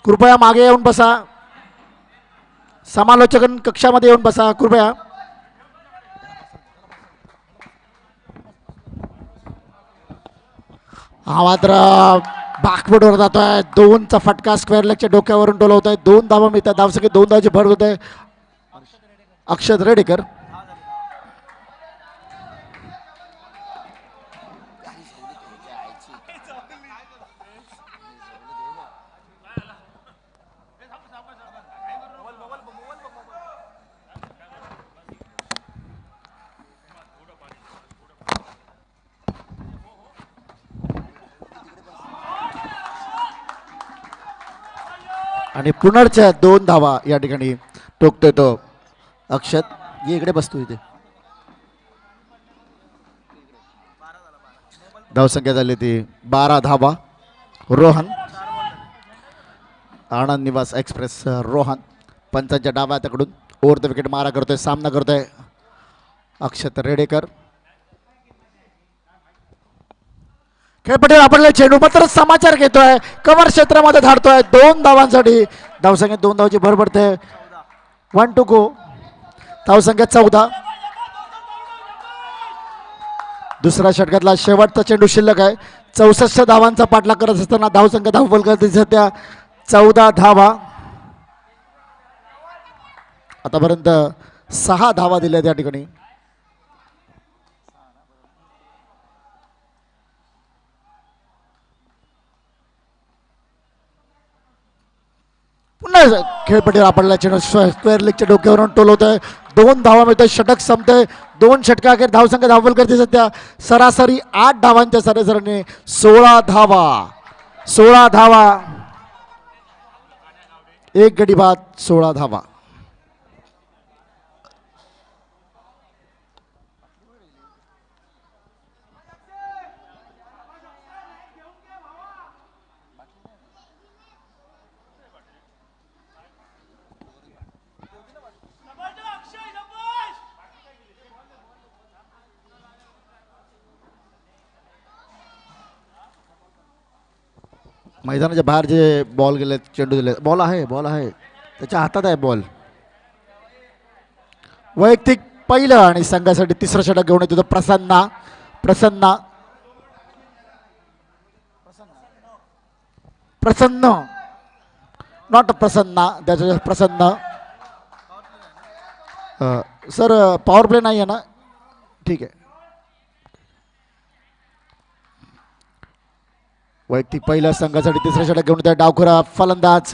कृपया मागे येऊन बसा. समालोचक कक्षामध्ये येऊन बसा कृपया. हा मात्र बॅकफुटवर जातोय. 2चा फटका स्क्वेअर लेगच्या डोक्यावरून टोलवतोय. 2 धावा मिळतात. धावसंख्या 2 धावाची भर होते. अक्षत रेडेकर. आणि पुनर्च्या 2 धावा या ठिकाणी टोकतोय तो अक्षत. ये इकडे बसतो इथे. धावसंख्या झाली ती 12 धावा. रोहन आनंद निवास एक्सप्रेस रोहन पंचांच्या डाव्या हाताकडून ओव्हर द विकेट मारा करतोय. सामना करतोय अक्षत रेडेकर. खेळपट्टीवर आपल्याला चेंडू मात्र समाचार घेतोय. कव्हर क्षेत्रामध्ये धाडतोय. 2 धावांसाठी धावसंख्या 2 धावाची भर पडते. 1 टू गो. धावसंख्या 14. दुसऱ्या षटकातला शेवटचा चेंडू शिल्लक आहे. 64 धावांचा पाठलाग करत असताना धावसंख्या धावफल करते सध्या 14 धावा. आतापर्यंत 6 धावा दिल्या त्या ठिकाणी. पुन्हा खेळपट्टीवर आपल्याला चेंडू स्क्वेअर लेगच्या डोक्यावरून टोलवतोय. 2 धावा मिळतोय. षटक संपतंय. 2 षटका अखेर धावसंख्या धावफल करते सध्या सरासरी 8 धावांच्या सरासरीने 16 धावा. 16 धावा. 1 गडी बाद 16 धावा. मैदानाच्या बाहेर जे बॉल गेले चेंडू दिले. बॉल आहे त्याच्या हातात आहे बॉल. वैयक्तिक पहिलं आणि संघासाठी 3रं षटक घेऊन येतो प्रसन्ना. प्रसन्न नॉट प्रसन्ना, त्याच्या प्रसन्न. सर पॉवर प्ले नाही आहे ना? ठीक आहे. वैयक्तिक पहिल्या संघासाठी 3रं षटक घेऊन त्या डावखुरा फलंदाज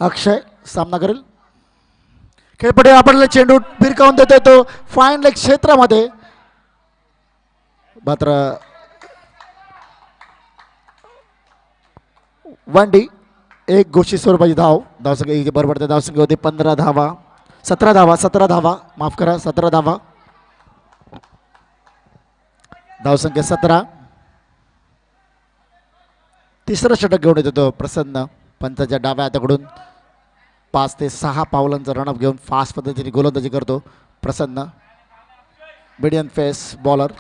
अक्षय सामना करेल. खेळपट्टीवर आपल्याला चेंडू भिरकावून देतोय तो फाईन लेग क्षेत्रामध्ये. मात्र 1D एक घोषित स्वरूपाची धावसंख्या बरोबर धावसंख्या होती 15 धावा 17 धावा माफ करा 17 धावा धावसंख्या 17. तिसरं षटक घेऊन येत होतो प्रसन्न पंचाच्या डाव्या हाताकडून 5 ते 6 पावलांचा रनअप घेऊन फास्ट पद्धतीने गोलंदाजी करतो Prasanna. Medium pace bowler.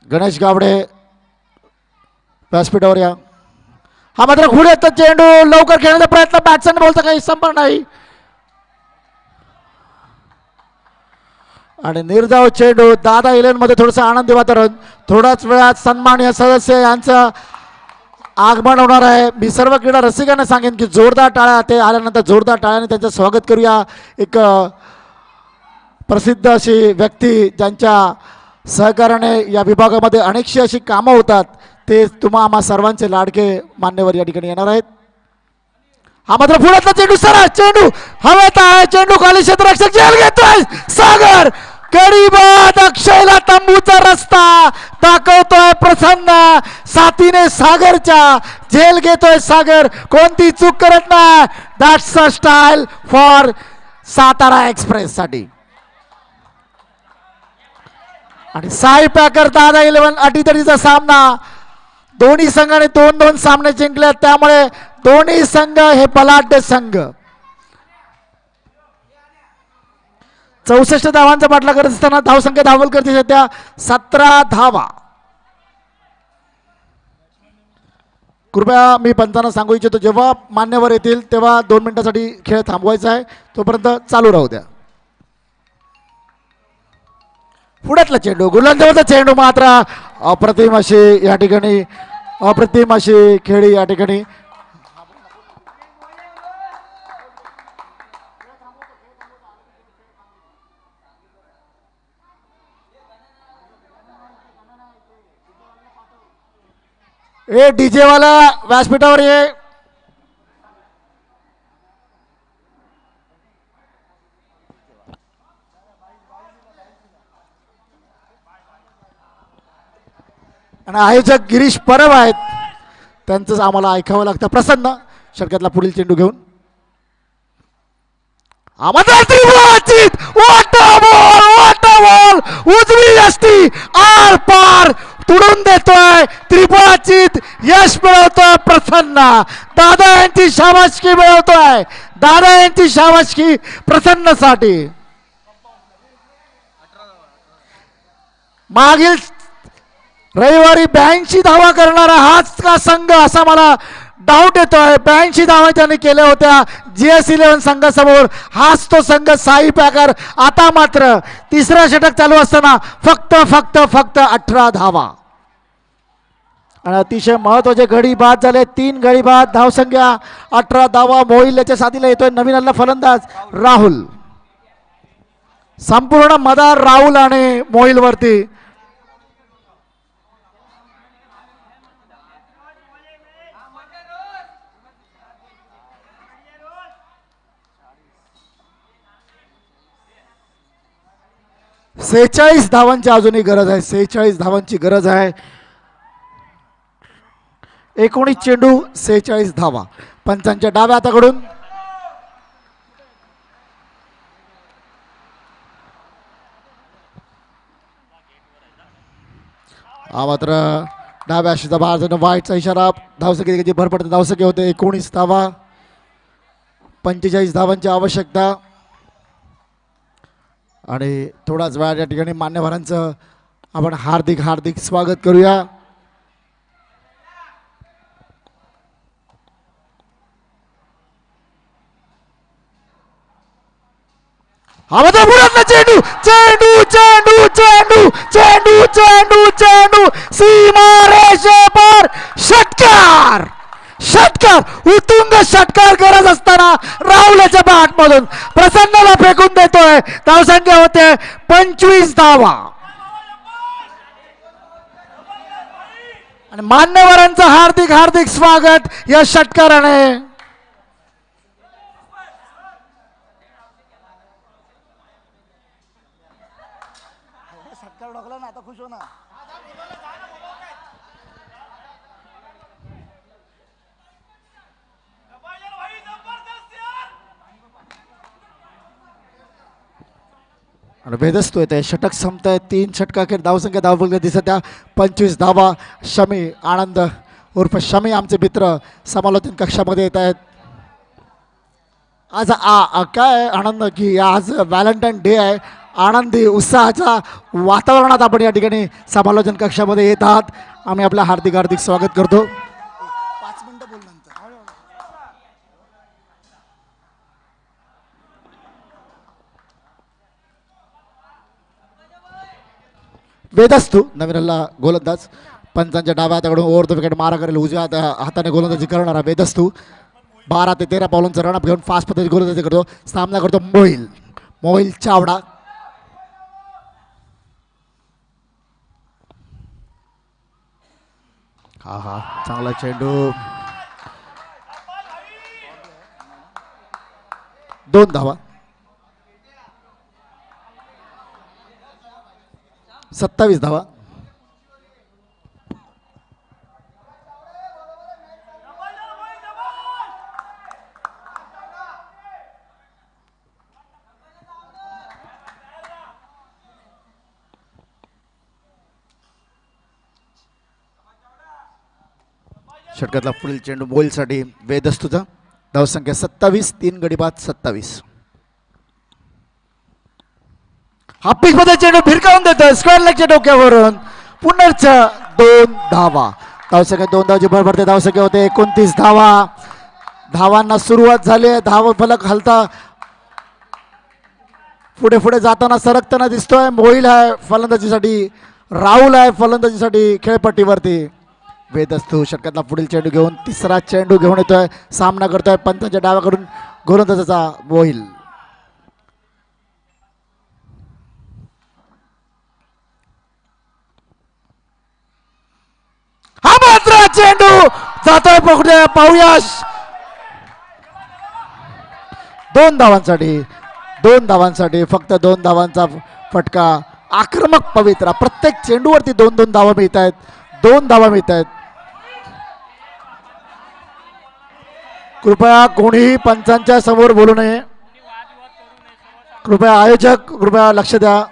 Ganesh Gawade व्यासपीठावर या. हा मात्र पुढे येतात चेंडू लवकर खेळण्याचा प्रयत्न बॅट्समॅन बोलतो काही संपर्क नाही आणि निर्धाव चेंडू. दादा इलेव्हन मध्ये थोडंसं आनंदी वातावरण. थोड्याच वेळात सन्माननीय सदस्य यांचं आगमन होणार आहे. मी सर्व क्रीडा रसिकांना सांगेन की जोरदार टाळ्या ते आल्यानंतर जोरदार टाळ्याने त्यांचं स्वागत करूया. एक प्रसिद्ध अशी व्यक्ती ज्यांच्या सहकार्याने या विभागामध्ये अनेकशी अशी कामं होतात ते तुम्हा आम्हा सर्वांचे लाडके मान्यवर या ठिकाणी येणार आहेत. हा मात्र पुढातला चेंडू सरा चेंडू हवेत आहे. चेंडू खाली क्षेत्ररक्षक झेल घेतोय सागर. गरीबाद अक्षयला तंबूचा रस्ता दाखवतोय प्रसन्न. साथीने सागरच्या झेल घेतोय सागर. कोणती चूक करत नाही. That's a style for Satara express साठी. आणि साई पॅकर दादा इलेव्हन अटीतटीचा सामना. दोन्ही संघाने 2-2 सामने जिंकले त्यामुळे दोन्ही संघ हे बलाढ्य संघ. 64 धावांचा पाठलाग करत असताना धावसंख्या धावल करते सध्या 17 धावा. कृपया मी पंचांना सांगू इच्छितो जेव्हा मान्यवर येतील तेव्हा 2 मिनिटासाठी खेळ थांबवायचा आहे. तोपर्यंत चालू राहू द्या. पुढ्यातला चेंडू गोलंदाजाचा चेंडू मात्र अप्रतिम अशी या ठिकाणी अप्रतिम अशी खेळी या ठिकाणी. ए डीजे वाला व्यासपीठावर ये. आणि आयोजक गिरीश परब आहेत त्यांचंच आम्हाला ऐकावं लागतं. प्रसन्न षटकातला पुढील चेंडू घेऊन उजवी जास्ती आर पार तुडून देतोय. त्रिपुराचित यश मिळवतोय प्रसन्न. दादा यांची शाबासकी मिळवतोय. दादा यांची शाबासकी प्रसन्नसाठी. मागील रविवारी 82 धावा करणारा हाच का संघ असा मला डाऊट येतोय. 82 धावा त्यांनी केल्या होत्या GS 11 संघासमोर. हाच तो संघ साई पॅकर. आता मात्र तिसरा षटक चालू असताना फक्त 18 धावा आणि अतिशय महत्वाचे गडी बाद झाले. 3 गडी बाद. धावसंख्या 18 धावा. मोहिल याच्या साथीला येतोय नवीन आलेला फलंदाज राहुल. संपूर्ण मदार राहुल आणि मोहिल वरती. सेहेचाळीस धावांची अजूनही गरज आहे. 46 धावांची गरज आहे. 19 चेंडू 46 धावा. पंचांच्या डाव्या हाताकडून हा मात्र डाव्या अशीचा बाहेर वाईटचा इशारा. धावसंख्येची भर पडते. धावसंख्या होते 19 धावा. 45 धावांची आवश्यकता आणि थोडाच वेळा या ठिकाणी मान्यवरांचं आपण हार्दिक स्वागत करूया. हा मात्र पुढे चेंडू चेंडू चेंडू चेंडू चेंडू चेंडू चेंडू सीमारेषेवर षटकार. षटकार उत्तुंग षटकार गरज असताना राहुलच्या बॅट मधून प्रसन्नला फेकून देतोय. धावसंख्या होते 25 धावा आणि मान्यवरांचं हार्दिक स्वागत या षटकाराने. षटकार ढोकला ना, आता खुश हो ना. आणि भेदस्तोय ते षटक संपताय. 3 षटकाखेर धावसंख्या धावफलक दिसत त्या 25 धावा. शमी आनंद उर्फ शमी आमचे मित्र समालोचन कक्षामध्ये येत आहेत. आज काय आनंद की आज व्हॅलेंटाईन डे आहे. आनंदी उत्साहाच्या वातावरणात आपण या ठिकाणी समालोचन कक्षामध्ये येत आहात. आम्ही आपलं हार्दिक हार्दिक स्वागत करतो. 5 मिनिटं बोल नंतर. वेदस्तू नवीनला गोलंदाज. पंचांच्या डाव्या हाताकडून ओव्हर द विकेट मारा करेल. उजव्या हाताने गोलंदाजी करणारा वेदस्तू 12 ते 13 पावलांचा रनअप घेऊन फास्ट पद्धतीने गोलंदाजी करतो. सामना करतो मोहिल चावडा. हा चांगला चेंडू. 2 धावा. 27 धावा. षटकातला पुढील चेंडू मोहिलसाठी. वेदस्तूचा धावसंख्या 27. 3 गडी बाद 27. हा पिच मध्ये चेंडू भिरकावून देतो स्क्वेअर लेगच्या डोक्यावरून. पुनर्च 2 धावा. धावसंख्या 2 धावाची भर पडते. धावसंख्या होते 29 धावा. धावांना सुरुवात झाली आहे. धाव फलक हलता पुढे पुढे जाताना सरकताना दिसतोय. मोहिल आहे फलंदाजीसाठी. राहुल आहे फलंदाजीसाठी खेळपट्टीवरती. वेदस्तू षटकातला पुढील चेंडू घेऊन तिसरा चेंडू घेऊन येतोय. सामना करतोय पंचांच्या डाव्याकडून गोलंदाजाचा मोहिल. हा मात्र चेंडू जातोय पकडे. पाहूया 2 धावांसाठी. 2 धावांसाठी फक्त 2 धावांचा फटका. आक्रमक पवित्रा. प्रत्येक चेंडूवरती 2-2 धावा मिळत आहेत. 2 धावा मिळत आहेत. कृपया कोणीही पंचांच्या समोर बोलू नये. कृपया आयोजक कृपया लक्ष द्या.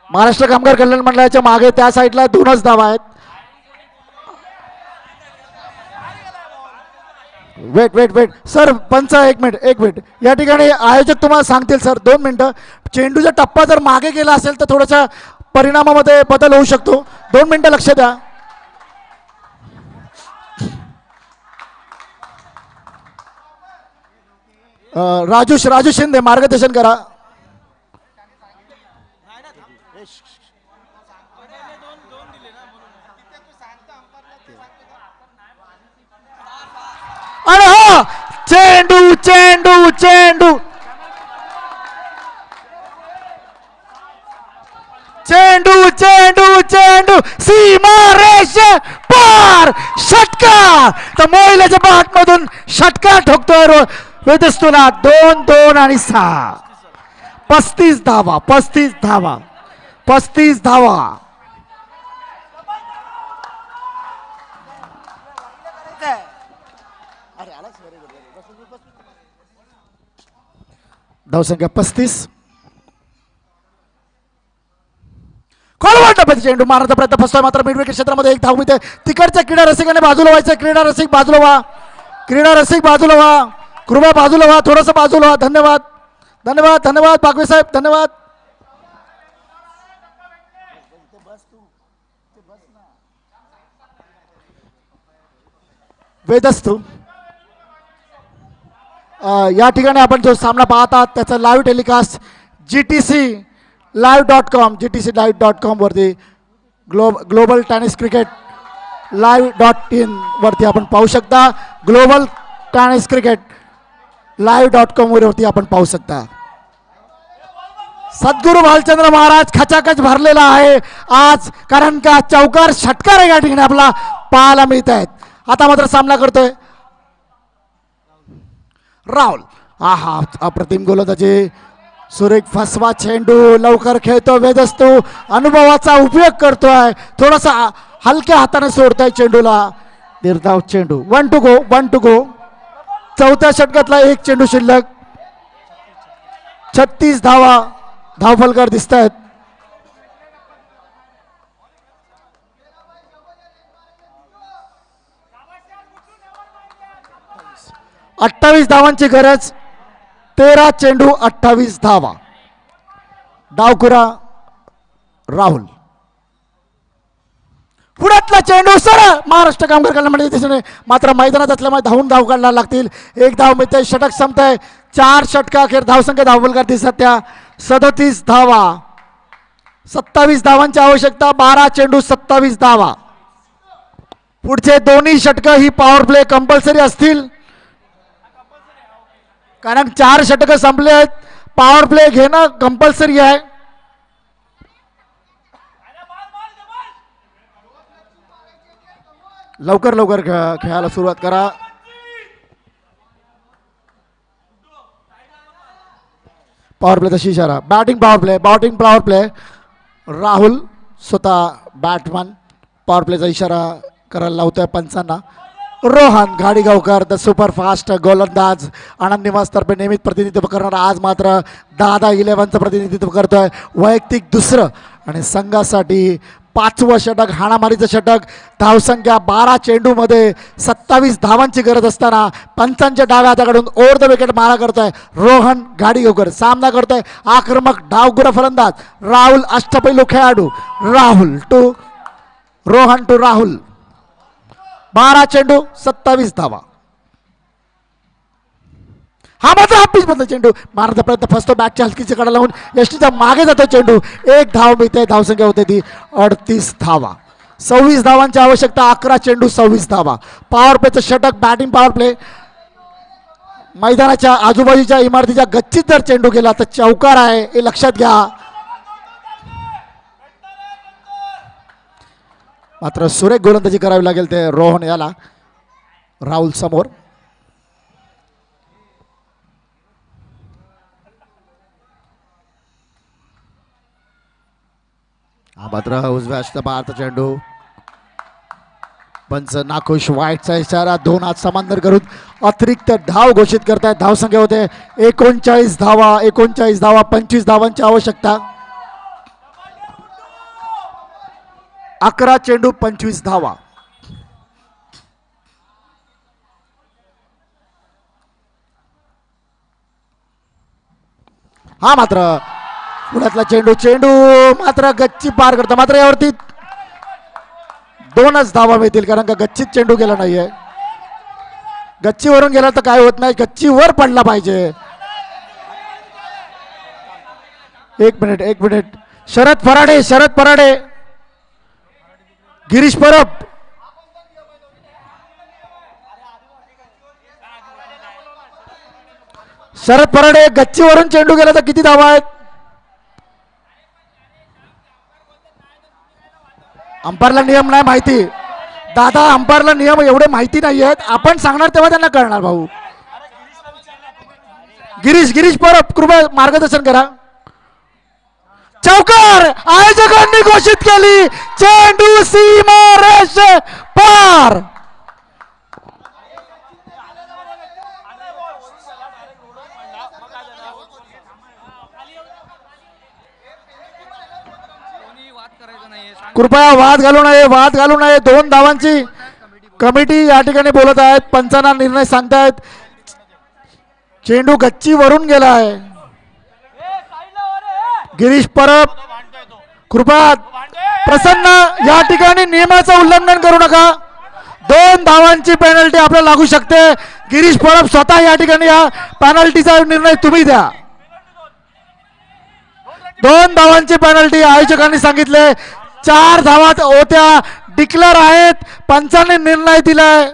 महाराष्ट्र कामगार कल्याण मंडळाच्या मागे त्या साईडला 2च धावा आहेत. Wait sir. पंच एक मिनिट. या ठिकाणी आयोजक तुम्हाला सांगतील सर 2 मिनिटं. चेंडूचा टप्पा जर मागे गेला असेल तर थोडासा परिणामामध्ये बदल होऊ शकतो. 2 मिनिटं लक्ष द्या. राजू शिंदे मार्गदर्शन करा. आणि हा चेंडू चेंडू चेंडू चेंडू चेंडू चेंडू सीमा रेष पार. षटकार. तर मोहिलाच्या बॅटमधून षटकार ठोकतोय वेदस्तूला. 2-2 आणि 6. 35 धावा. 35 धावा. 35 धावा. धावसंख्या 35. खोलवर टप्प्यात चेंडू मारण्याचा प्रयत्न फसतोय मात्र मिड विकेट क्षेत्रामध्ये 1 धाव मिळते. तिकडच्या क्रीडा रसिकाने बाजूला व्हायचं. क्रीडा रसिक बाजूला व्हा. क्रीडा रसिक बाजूला व्हा. कृपया बाजूला व्हा. थोडंसं बाजूला व्हा. धन्यवाद. धन्यवाद. धन्यवाद बागवे साहेब. धन्यवाद. वेदस्तू या ठिकाणी आपण जो सामना पाहत आहात त्याचा लाईव्ह टेलिकास्ट GTClive.com वरती ग्लोबल टेनिस क्रिकेट live.in वरती आपण पाहू शकता. ग्लोबल टेनिस क्रिकेट live.com वरती आपण पाहू शकता. सद्गुरू भालचंद्र महाराज खचाखच भरलेला आहे आज. कारण का चौकार षटकार या ठिकाणी आपला पाहायला मिळत आहेत. आता मात्र सामना करतोय राहुल. हा अप्रतिम गोलंदाजी. सुरेख फसवा चेंडू लवकर खेळतो वेदस्तू अनुभवाचा उपयोग करतोय थोडासा हलक्या हाताने सोडतोय चेंडूला निर्धाव चेंडू 1 to go 1 to go चौथ्या षटकातला एक चेंडू शिल्लक 36 धावा धावफलकार दिसत आहेत 28 धावांची गरज 13 चेंडू 28 धावा डावकुरा राहुल पुढातला चेंडू सर महाराष्ट्र कामगार कल्याण मंडळाच्या दिशेने मात्र मैदानात असल्यामुळे धावून धाव काढायला लागतील एक धाव मिळते षटक संपतंय 4 षटका अखेर धावसंख्या धावफलकार दिसतात त्या 37 धावा 27 धावांची आवश्यकता 12 चेंडू 27 धावा पुढचे दोन्ही षटक ही पॉवर प्ले कंपल्सरी असतील कारण 4 षटक संपले आहेत पॉवर प्ले घेणं कंपल्सरी आहे लवकर लवकर खेळायला सुरुवात करा पॉवर प्ले तशी इशारा बॅटिंग पॉवर प्ले राहुल स्वतः बॅटमॅन पॉवर प्लेचा इशारा करायला लावतोय पंचांना रोहन घाडीगावकर द सुपरफास्ट गोलंदाज आनंद निवास तर्फे नियमित प्रतिनिधित्व करणारा आज मात्र 10-11चं प्रतिनिधित्व करतोय वैयक्तिक दुसरं आणि संघासाठी 5वं षटक हाणामारीचं षटक धावसंख्या 12 चेंडूमध्ये 27 धावांची गरज असताना पंचांच्या डाव्या हाताकडून ओव्हर द विकेट मारा करतोय रोहन घाडीगावकर सामना करतोय आक्रमक डावखुरा फलंदाज राहुल अष्टपैलू खेळाडू राहुल टू रोहन टू राहुल 12 चेंडू 27 धावा हा माझा पिच मधला चेंडू मारण्याचा प्रयत्न फसतो बॅटच्या हलकीच्या कडा लावून यष्टीच्या मागे जातो चेंडू एक धाव मिळते धावसंख्या होते ती 38 धावा 26 धावांची आवश्यकता 11 चेंडू 26 धावा पॉवर प्लेचं षटक बॅटिंग पॉवर प्ले मैदानाच्या आजूबाजूच्या इमारतीच्या गच्चीत जर चेंडू गेला तर चौकार आहे हे लक्षात घ्या मात्र सुरेख गोलंदाजी करावी लागेल ते रोहन याला राहुल समोर हा मात्र उजव्या भारत चेंडू पंच नाखुश वाईटचा इशारा 2 हात समांतर करून अतिरिक्त धाव घोषित करतायत धावसंख्या होते 39 धावा 25 धावांची आवश्यकता 11 चेंडू 25 धावा हा मात्र पुण्यातला चेंडू मात्र गच्ची पार करतो मात्र यावरती 2च धावा मिळतील कारण का गच्चीत चेंडू गेला नाहीये गच्चीवरून गेला तर काय होत नाही गच्चीवर पडला पाहिजे एक minute Sharad parade Girish Parab Sharad parade गच्चीवरून चेंडू गेला तर किती धावा आहेत अंपायरला नियम नाही माहिती दादा अंपायरला नियम एवढे माहिती नाही आहेत आपण सांगणार तेव्हा त्यांना कळणार भाऊ गिरीश परब कृपया मार्गदर्शन करा चौकार आयोजकांनी घोषित केली चेंडू सीमारेष पार कृपया वाद घालू नये 2 धावांची कमिटी या ठिकाणी बोलत आहेत पंचांना निर्णय सांगतायत चेंडू गच्चीवरून गेला आहे गिरीश परब कृपया प्रसन्न या ठिकाणी नियमाचं उल्लंघन करू नका 2 धावांची पेनल्टी आपल्याला लागू शकते गिरीश परब स्वतः या ठिकाणी या पेनल्टीचा निर्णय तुम्ही द्या 2 धावांची पेनल्टी आयोजकांनी सांगितले 4 धावा होत्या डिक्लेअर आहेत पंचांनी निर्णय दिलाय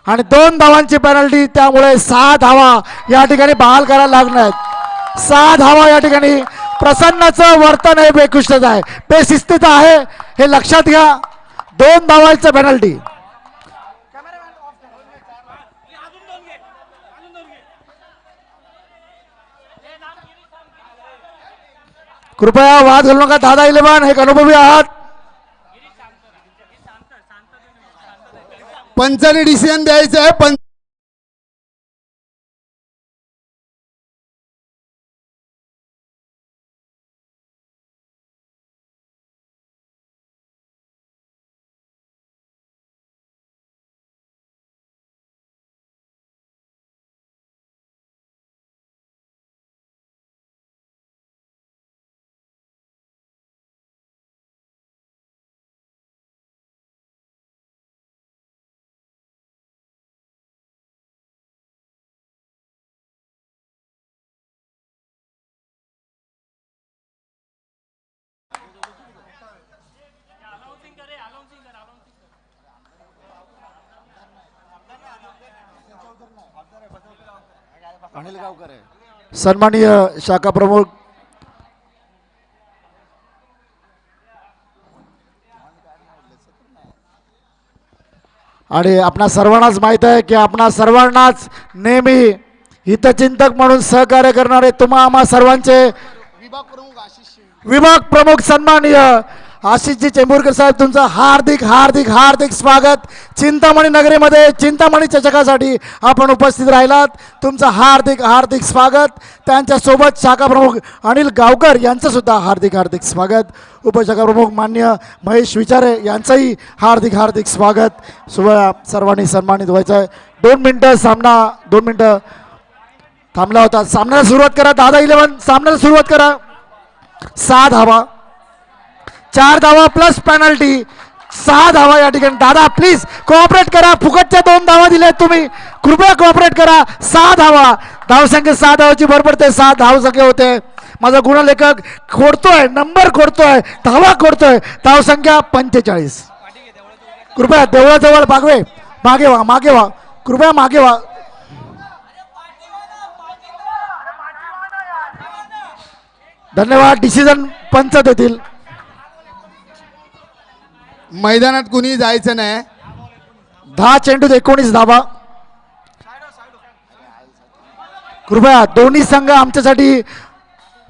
आणि 2 धावांची पेनल्टी त्यामुळे 6 धावा या ठिकाणी बहाल करायला लागणार आहेत 6 धावा या ठिकाणी प्रसन्नाचं वर्तन हे बेखुशच आहे बेशिस्तीच आहे हे लक्षात घ्या 2 धावांचं पेनल्टी कृपया वाद घालू नका. दादा 11 एक अनुभवी आहात. पंचाने डिसिजन द्यायचं आहे. अनिल गावकर आहे. सन्माननीय शाखा प्रमुख आणि आपणा सर्वांनाच माहित आहे की आपणा सर्वांनाच नेहमी हितचिंतक म्हणून सहकार्य करणारे तुम्हा आम्हा सर्वांचे विभाग प्रमुख सन्माननीय आशिषजी चेंबूरकर साहेब, तुमचं हार्दिक हार्दिक हार्दिक स्वागत. चिंतामणी नगरीमध्ये चिंतामणी चषकासाठी आपण उपस्थित राहिलात. तुमचं हार्दिक हार्दिक स्वागत. त्यांच्यासोबत शाखा प्रमुख अनिल गावकर यांचं सुद्धा हार्दिक हार्दिक स्वागत. उपशाखा प्रमुख मान्य महेश विचारे यांचंही हार्दिक हार्दिक स्वागत. सर्वांनी सन्मानित व्हायचं आहे. 2 मिनटं सामना 2 मिनटं थांबला होता. सामन्याला सुरुवात करा. दादा 11 सामन्याला सुरुवात करा. 6 धावा, 4 धावा प्लस पेनल्टी, 6 धावा या ठिकाणी. दादा प्लीज कोऑपरेट करा. फुकटच्या 2 धावा दिल्यात तुम्ही, कृपया कोऑपरेट करा. 6 धावा, धावसंख्या 6 धावाची भर पडते. 6 धावसंख्या होते. माझा गुणलेखक खोडतोय, नंबर खोडतोय, धावा खोडतोय. धावसंख्या 45. कृपया देवळाजवळ मागे मागे व्हा, मागे व्हा, कृपया मागे व्हा. धन्यवाद. डिसिजन पंच देतील. मैदानात कुणी जायचं नाही. 10 चेंडूत 19 धावा. कृपया दोन्ही संघ आमच्यासाठी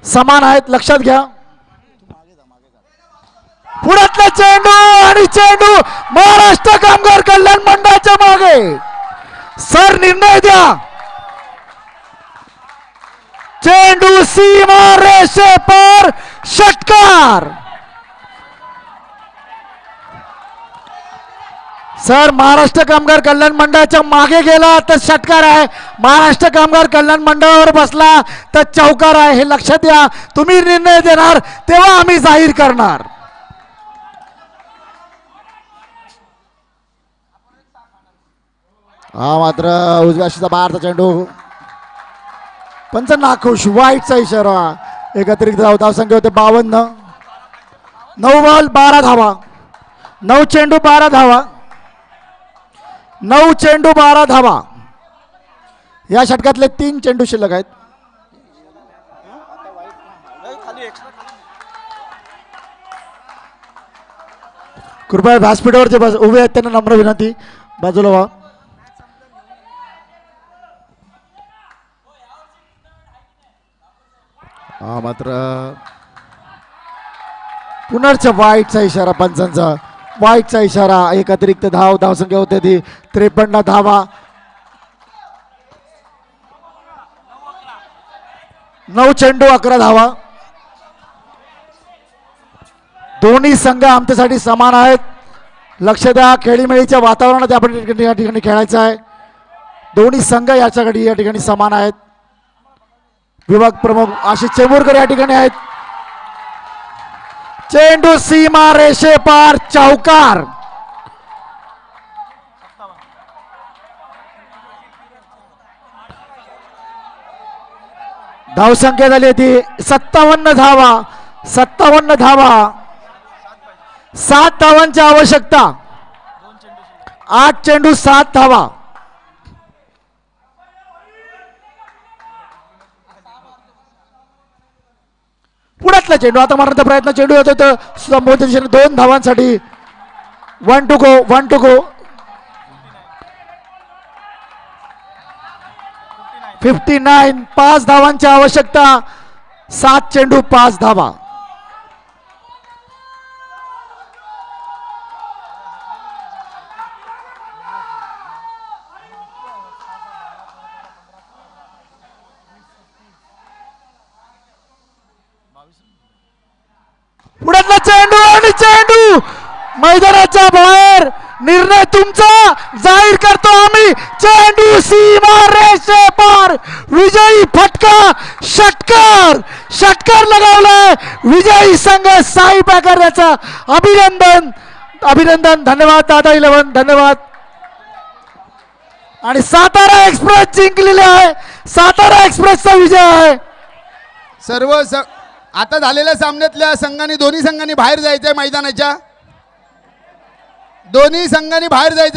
समान आहेत, लक्षात घ्या. पुण्यातला चेंडू आणि चेंडू महाराष्ट्र कामगार कल्याण मंडळाच्या मागे. सर निर्णय द्या. चेंडू सीमा रेषे पर, षटकार. सर महाराष्ट्र कामगार कल्याण मंडळाच्या मागे गेला तर षटकार आहे, महाराष्ट्र कामगार कल्याण मंडळावर बसला तर चौकार आहे. हे लक्षात द्या. तुम्ही निर्णय देणार तेव्हा आम्ही जाहीर करणार. हा मात्र उजव्या हाताचा बाहेरचा चेंडू. पंच नाखुश. वाईटचा इशारा. एक अतिरिक्त धावसंख्या होते 52. 9 बॉल 12 धावा. 9 चेंडू 12 धावा. 9 चेंडू 12 धावा. या षटकातले 3 चेंडू शिल्लक आहेत. कृपया व्यासपीठावर जे उभे आहेत त्यांना नम्र विनंती, बाजूला व्हा. हा मात्र पुनर्च वाईटचा इशारा पंचांचा. वाईटचा इशारा. एक अतिरिक्त धावसंख्या होते ती 53 धावा. 9 चेंडू 11 धावा. दोन्ही संघ आमच्यासाठी समान आहेत. लक्ष द्या. खेळीमेळीच्या वातावरणात आपण या ठिकाणी खेळायचं आहे. दोन्ही संघ याच्याकडे या ठिकाणी समान आहेत. विभाग प्रमुख आशिष चेंबूरकर या ठिकाणी आहेत. चेंडू सीमा रेषे पार, चौकार. धावसंख्या झाली होती 57 धावा. 57 धावा. 7 धावांची आवश्यकता. 8 चेंडू 7 धावा. पुण्यातला चेंडू आता मारण्याचा प्रयत्न. चेंडू येतो तर समोरच्या दिशेने 2 धावांसाठी. 1 टू गो. 1 to go. 59. 5 धावांची आवश्यकता. 7 चेंडू 5 धावा. पुढ्यातला चेंडू आणि चेंडू मैदानाच्या बाहेर. निर्णय तुमचा, जाहीर करतो आम्ही. चेंडू सीमा रेषे पार. विजयी फटका. षटकार लगावलाय विजयी संघ साई पॅकर याचा. अभिनंदन. धन्यवाद दादा 11. धन्यवाद. आणि सातारा एक्सप्रेस जिंकलेले आहे. सातारा एक्सप्रेसचा विजय आहे. आता झालेल्या सामन्यातल्या संघांनी दोन्ही संघांनी बाहेर जायचंय मैदानाच्या. दोन्ही संघांनी बाहेर जायचं.